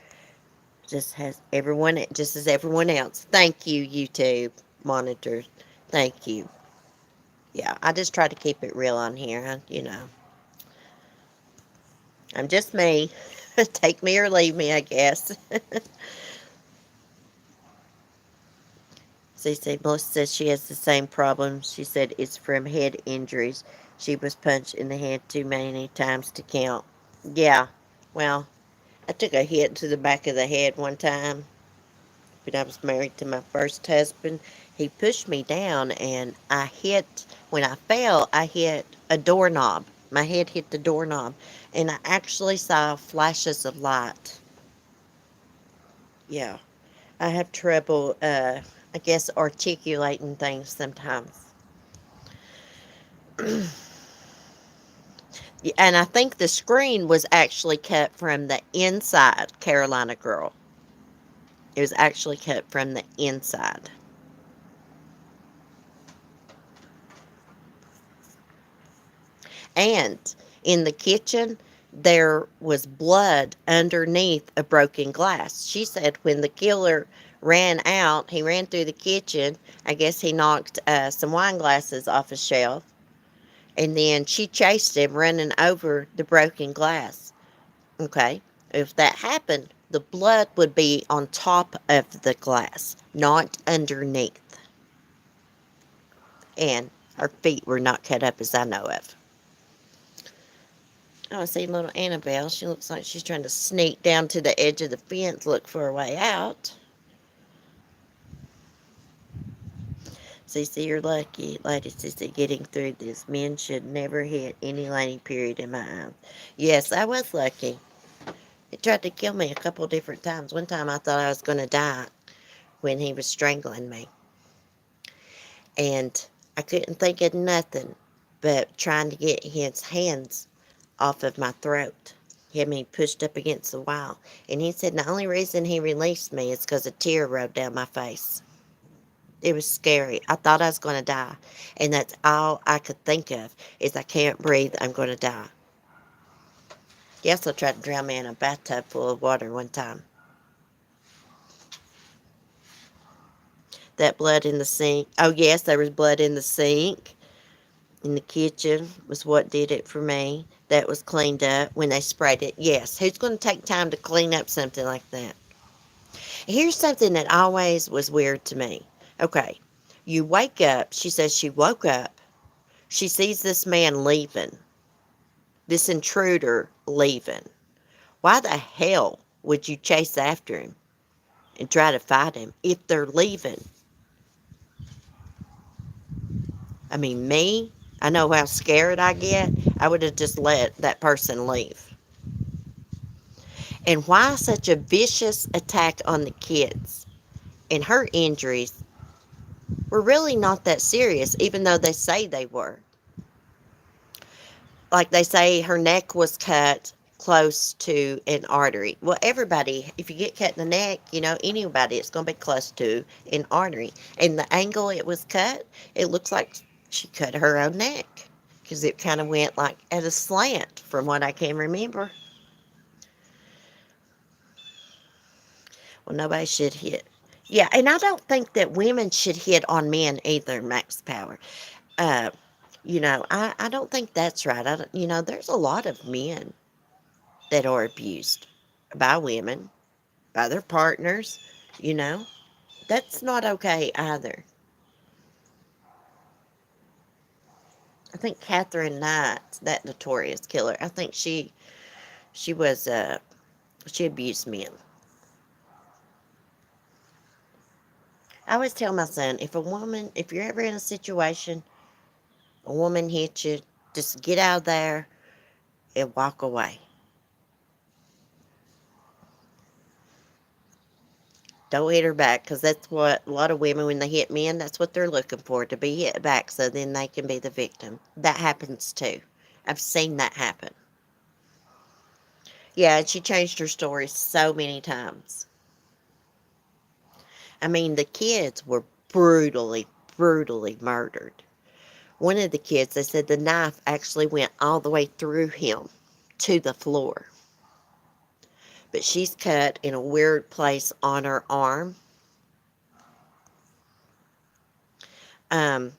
Just as everyone else. Thank you, YouTube monitors. Thank you. Yeah, I just try to keep it real on here. I'm just me. Take me or leave me, I guess. CC Melissa says she has the same problem. She said it's from head injuries. She was punched in the head too many times to count. Yeah, well, I took a hit to the back of the head one time when I was married to my first husband. He pushed me down, and when I fell, I hit a doorknob. My head hit the doorknob, and I actually saw flashes of light. Yeah, I have trouble, I guess, articulating things sometimes. Yeah, and I think the screen was actually cut from the inside, Carolina Girl. It was actually cut from the inside. And in the kitchen, there was blood underneath a broken glass. She said when the killer ran out, he ran through the kitchen. I guess he knocked some wine glasses off a shelf. And then she chased him, running over the broken glass. Okay. If that happened, the blood would be on top of the glass, not underneath. And her feet were not cut up as I know of. Oh, I see little Annabelle. She looks like she's trying to sneak down to the edge of the fence, look for a way out. Cece, you're lucky. Lady Cece, getting through this. Men should never hit any lady, period, in my eyes. Yes, I was lucky. He tried to kill me a couple different times. One time I thought I was going to die when he was strangling me. And I couldn't think of nothing but trying to get his hands off of my throat. He had me pushed up against the wall. And he said the only reason he released me is because a tear rolled down my face. It was scary. I thought I was going to die. And that's all I could think of is I can't breathe. I'm going to die. He also tried to drown me in a bathtub full of water one time. That blood in the sink. Oh, yes, there was blood in the sink. In the kitchen was what did it for me. That was cleaned up when they sprayed it. Yes, who's going to take time to clean up something like that? Here's something that always was weird to me. Okay, you wake up. She says she woke up. She sees this man leaving, this intruder leaving. Why the hell would you chase after him and try to fight him if they're leaving? I mean, me, I know how scared I get. I would have just let that person leave. And why such a vicious attack on the kids? And her injuries were really not that serious, even though they say they were. Like they say, her neck was cut close to an artery. Well, everybody, if you get cut in the neck, anybody, it's going to be close to an artery. And the angle it was cut, it looks like she cut her own neck because it kind of went like at a slant from what I can remember. Well, nobody should hit. Yeah, and I don't think that women should hit on men either, Max Power. Uh, I don't think that's right. There's a lot of men that are abused by women, by their partners, you know. That's not okay either. I think Catherine Knight, that notorious killer, I think she was she abused men. I always tell my son, if you're ever in a situation, a woman hits you, just get out of there and walk away. Don't hit her back, because that's what a lot of women, when they hit men, that's what they're looking for, to be hit back so then they can be the victim. That happens too. I've seen that happen. Yeah, and she changed her story so many times. I mean, the kids were brutally, brutally murdered. One of the kids, they said the knife actually went all the way through him to the floor. But she's cut in a weird place on her arm. Um,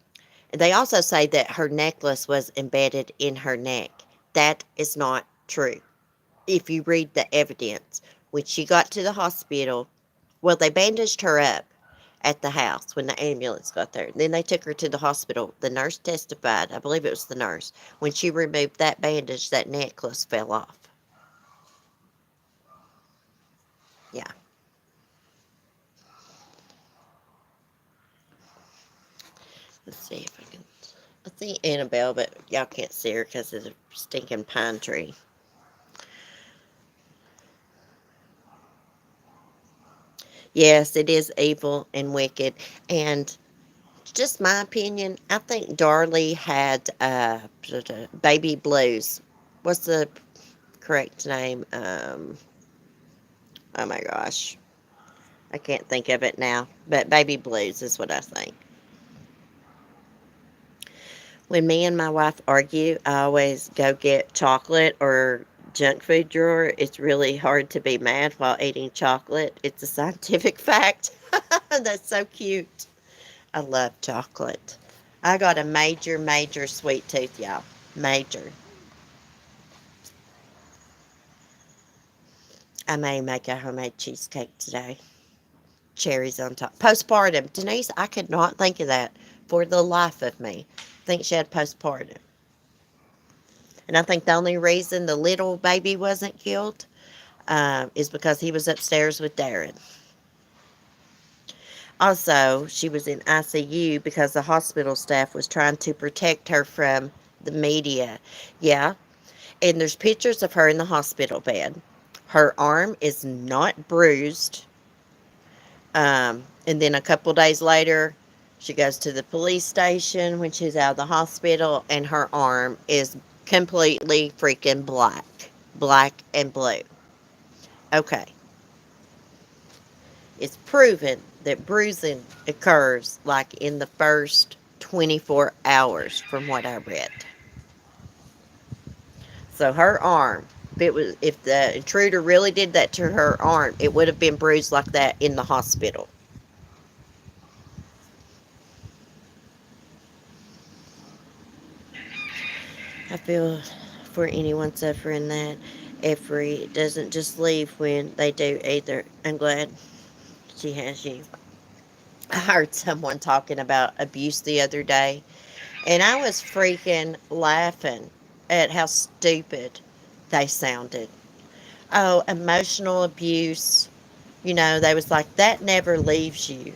They also say that her necklace was embedded in her neck. That is not true. If you read the evidence, when she got to the hospital, well, they bandaged her up at the house when the ambulance got there. Then they took her to the hospital. The nurse testified, I believe it was the nurse, when she removed that bandage, that necklace fell off. Yeah. Let's see if I can. I see Annabelle, but y'all can't see her because of the stinking pine tree. Yes, it is evil and wicked. And just my opinion, I think Darlie had baby blues. What's the correct name? Oh my gosh. I can't think of it now. But baby blues is what I think. When me and my wife argue, I always go get chocolate or junk food drawer. It's really hard to be mad while eating chocolate. It's a scientific fact. That's so cute. I love chocolate. I got a major, major sweet tooth, y'all. Major. I may make a homemade cheesecake today. Cherries on top. Postpartum. Denise, I could not think of that for the life of me. I think she had postpartum. And I think the only reason the little baby wasn't killed is because he was upstairs with Darren. Also, she was in ICU because the hospital staff was trying to protect her from the media. Yeah, and there's pictures of her in the hospital bed. Her arm is not bruised. And then a couple days later, she goes to the police station when she's out of the hospital, and her arm is completely freaking black. Black and blue. Okay. It's proven that bruising occurs like in the first 24 hours from what I read. So her arm, if the intruder really did that to her arm, it would have been bruised like that in the hospital. I feel for anyone suffering that Effie doesn't just leave when they do either. I'm glad she has you. I heard someone talking about abuse the other day, and I was freaking laughing at how stupid they sounded. Oh, emotional abuse. They was like, that never leaves you.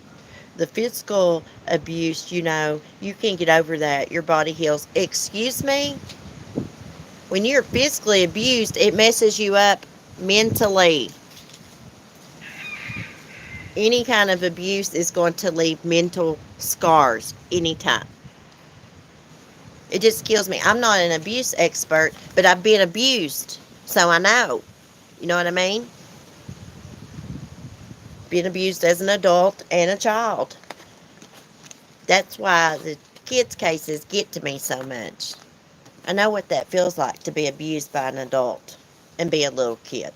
The physical abuse, you can get over that. Your body heals. Excuse me? When you're physically abused, it messes you up mentally. Any kind of abuse is going to leave mental scars anytime. It just kills me. I'm not an abuse expert, but I've been abused, so I know. You know what I mean? Being abused as an adult and a child. That's why the kids' cases get to me so much. I know what that feels like to be abused by an adult and be a little kid.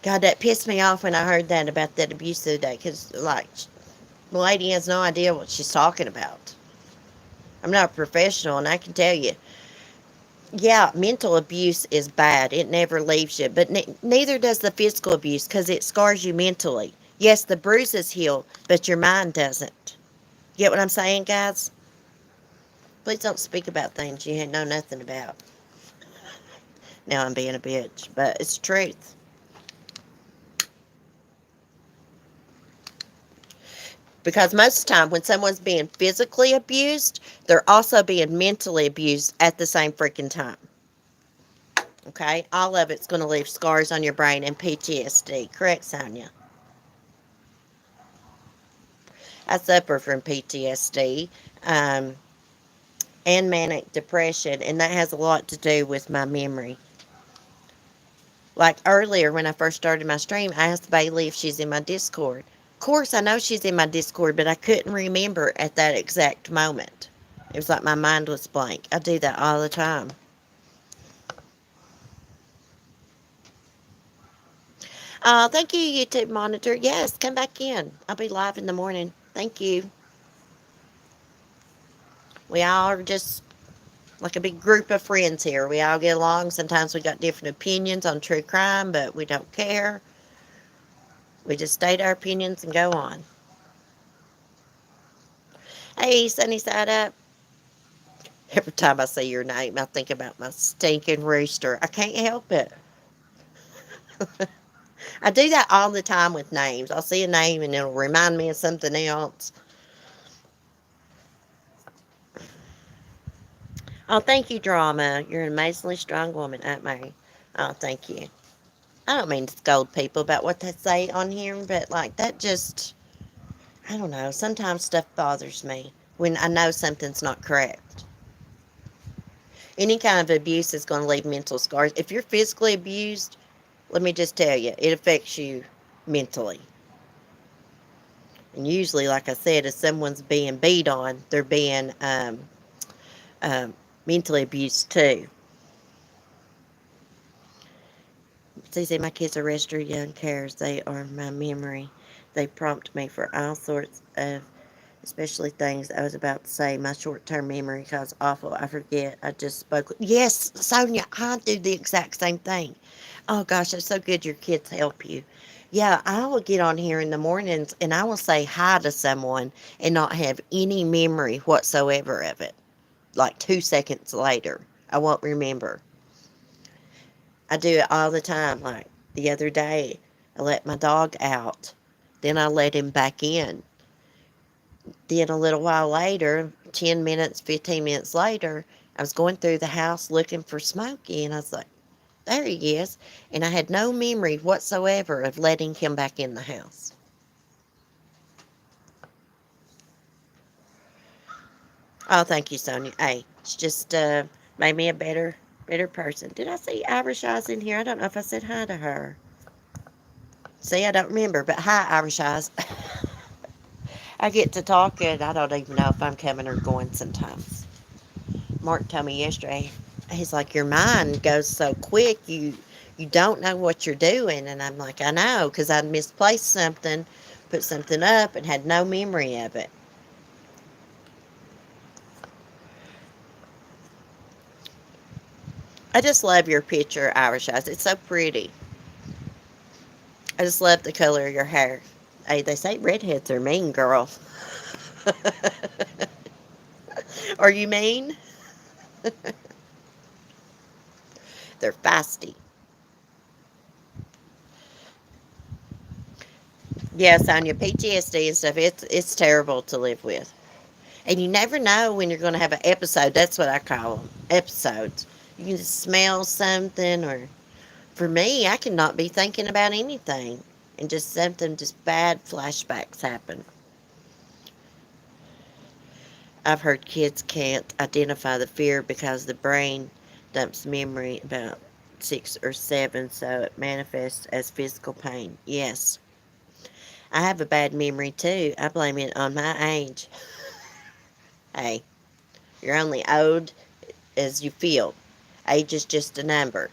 God, that pissed me off when I heard that about that abuse the other day because, like, the lady has no idea what she's talking about. I'm not a professional, and I can tell you, yeah, mental abuse is bad. It never leaves you, but neither does the physical abuse because it scars you mentally. Yes, the bruises heal, but your mind doesn't. Get what I'm saying, guys? Please don't speak about things you know nothing about. Now I'm being a bitch, but it's the truth. Because most of the time, when someone's being physically abused, they're also being mentally abused at the same freaking time. Okay? All of it's going to leave scars on your brain and PTSD. Correct, Sonia? I suffer from PTSD and manic depression, and that has a lot to do with my memory. Like earlier, when I first started my stream, I asked Bailey if she's in my Discord. Of course, I know she's in my Discord, but I couldn't remember at that exact moment. It was like my mind was blank. I do that all the time. Thank you, YouTube monitor. Yes, come back in. I'll be live in the morning. Thank you. We all are just like a big group of friends here. We all get along. Sometimes we got different opinions on true crime, but we don't care. We just state our opinions and go on. Hey, Sunny Side Up. Every time I say your name, I think about my stinking rooster. I can't help it. I do that all the time with names. I'll see a name and it'll remind me of something else. Oh, thank you, Drama. You're an amazingly strong woman, Aunt Mary. Oh, thank you. I don't mean to scold people about what they say on here, but like that just, I don't know. Sometimes stuff bothers me when I know something's not correct. Any kind of abuse is going to leave mental scars. If you're physically abused, let me just tell you, it affects you mentally. And usually, like I said, if someone's being beat on, they're being um, mentally abused too. They say my kids are registered young carers. They are my memory. They prompt me for all sorts of, especially things I was about to say. My short-term memory cause awful. I forget. I just spoke. Yes, Sonia, I do the exact same thing. Oh gosh, it's so good your kids help you. Yeah, I will get on here in the mornings and I will say hi to someone and not have any memory whatsoever of it. Like 2 seconds later, I won't remember. I do it all the time. Like the other day, I let my dog out. Then I let him back in. Then a little while later, 10 minutes, 15 minutes later, I was going through the house looking for Smokey, and I was like, there he is. And I had no memory whatsoever of letting him back in the house. Oh, thank you, Sonia. Hey, it's just made me a better person. Did I see Irish Eyes in here? I don't know if I said hi to her. See, I don't remember, but hi, Irish Eyes. I get to talking. I don't even know if I'm coming or going sometimes. Mark told me yesterday, he's like, your mind goes so quick, you don't know what you're doing. And I'm like, I know, because I'd misplaced something, put something up, and had no memory of it. I just love your picture, Irish Eyes. It's so pretty. I just love the color of your hair. Hey, they say redheads are mean, girl. Are you mean? They're feisty. Yes, on your PTSD and stuff, it's terrible to live with. And you never know when you're going to have an episode. That's what I call them, episodes. You can just smell something, or for me, I cannot be thinking about anything, and just bad flashbacks happen. I've heard kids can't identify the fear because the brain dumps memory about 6 or 7, so it manifests as physical pain. Yes, I have a bad memory too. I blame it on my age. Hey, you're only old as you feel. Age is just a number.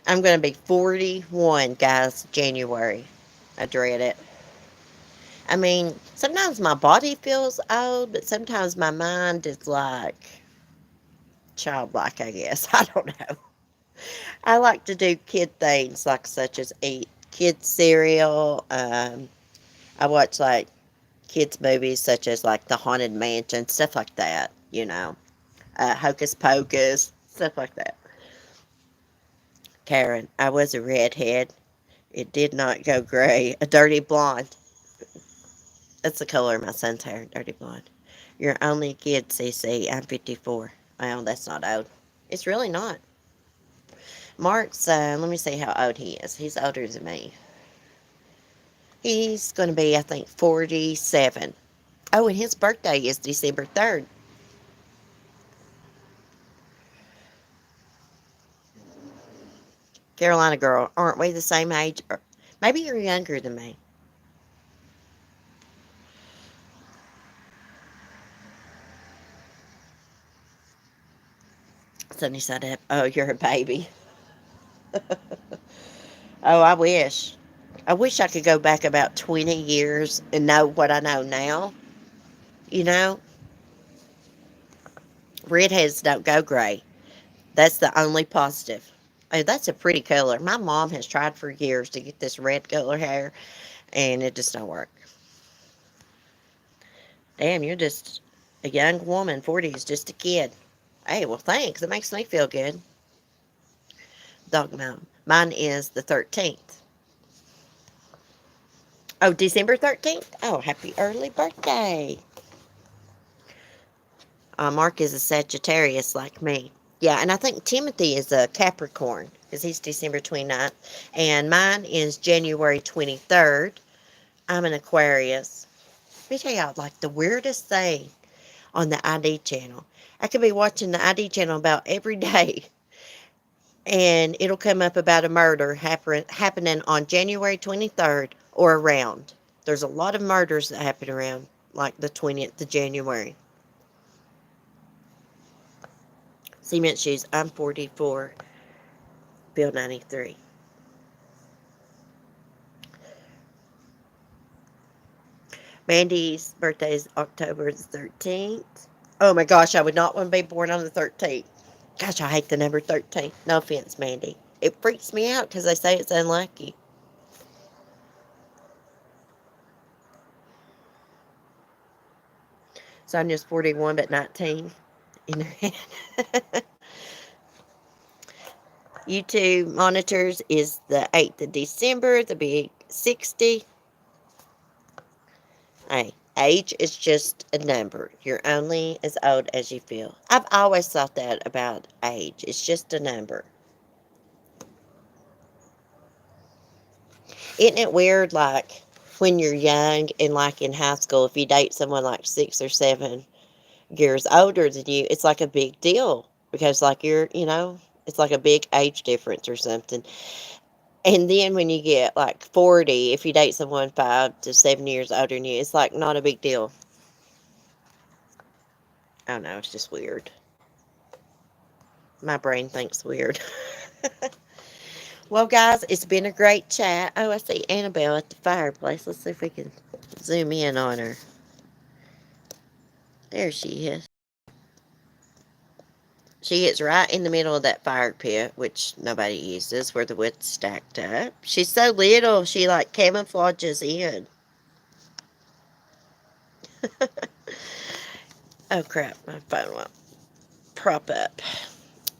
I'm going to be 41, guys, January. I dread it. I mean, sometimes my body feels old, but sometimes my mind is like childlike, I guess. I don't know. I like to do kid things, like such as eat kids cereal. I watch like kids movies such as like The Haunted Mansion, stuff like that. Hocus Pocus, stuff like that. Karen, I was a redhead. It did not go gray. A dirty blonde. That's the color of my son's hair, dirty blonde. You're only a kid, CC. I'm 54. Well, that's not old. It's really not. Mark's, let me see how old he is. He's older than me. He's going to be, I think, 47. Oh, and his birthday is December 3rd. Carolina girl, aren't we the same age? Or maybe you're younger than me. Sunny side up. Oh, you're a baby. Oh, I wish. I wish I could go back about 20 years and know what I know now. You know, redheads don't go gray. That's the only positive. Oh, that's a pretty color. My mom has tried for years to get this red color hair, and it just don't work. Damn, you're just a young woman. 40 is just a kid. Hey, well, thanks. It makes me feel good. Dog mom. Mine is the 13th. Oh, December 13th? Oh, happy early birthday. Mark is a Sagittarius like me. Yeah, and I think Timothy is a Capricorn because he's December 29th. And mine is January 23rd. I'm an Aquarius. Let me tell y'all, like the weirdest thing on the ID channel. I could be watching the ID channel about every day, and it'll come up about a murder happening on January 23rd or around. There's a lot of murders that happen around like the 20th of January. Cement shoes. I'm 44. Bill 93. Mandy's birthday is October the 13th. Oh my gosh, I would not want to be born on the 13th. Gosh, I hate the number 13. No offense, Mandy. It freaks me out because they say it's unlucky. So I'm just 41 but 19 in her head. YouTube monitors is the 8th of December, the big 60. Hey, age is just a number. You're only as old as you feel. I've always thought that about age. It's just a number. Isn't it weird, like, when you're young and, like, in high school, if you date someone, like, 6 or 7 years older than you, it's like a big deal because, like, it's like a big age difference or something. And then when you get, like, 40, if you date someone 5 to 7 years older than you, it's, like, not a big deal. I don't know, it's just weird. My brain thinks weird. Well, guys, it's been a great chat. Oh, I see Annabelle at the fireplace. Let's see if we can zoom in on her. There she is. She is right in the middle of that fire pit, which nobody uses, where the wood's stacked up. She's so little, she like camouflages in. Oh crap, my phone won't prop up.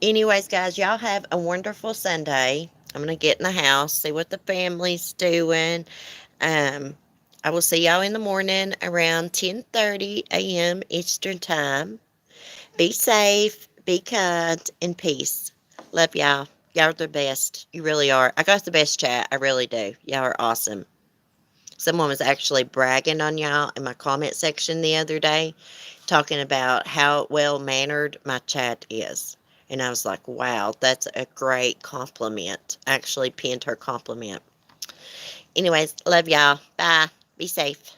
Anyways, guys, y'all have a wonderful Sunday. I'm going to get in the house, see what the family's doing. Um, I will see y'all in the morning around 10:30 a.m. Eastern Time. Be safe, be kind, and peace. Love y'all. Y'all are the best. You really are. I got the best chat. I really do. Y'all are awesome. Someone was actually bragging on y'all in my comment section the other day, talking about how well mannered my chat is. And I was like, wow, that's a great compliment. I actually pinned her compliment. Anyways, love y'all. Bye. Be safe.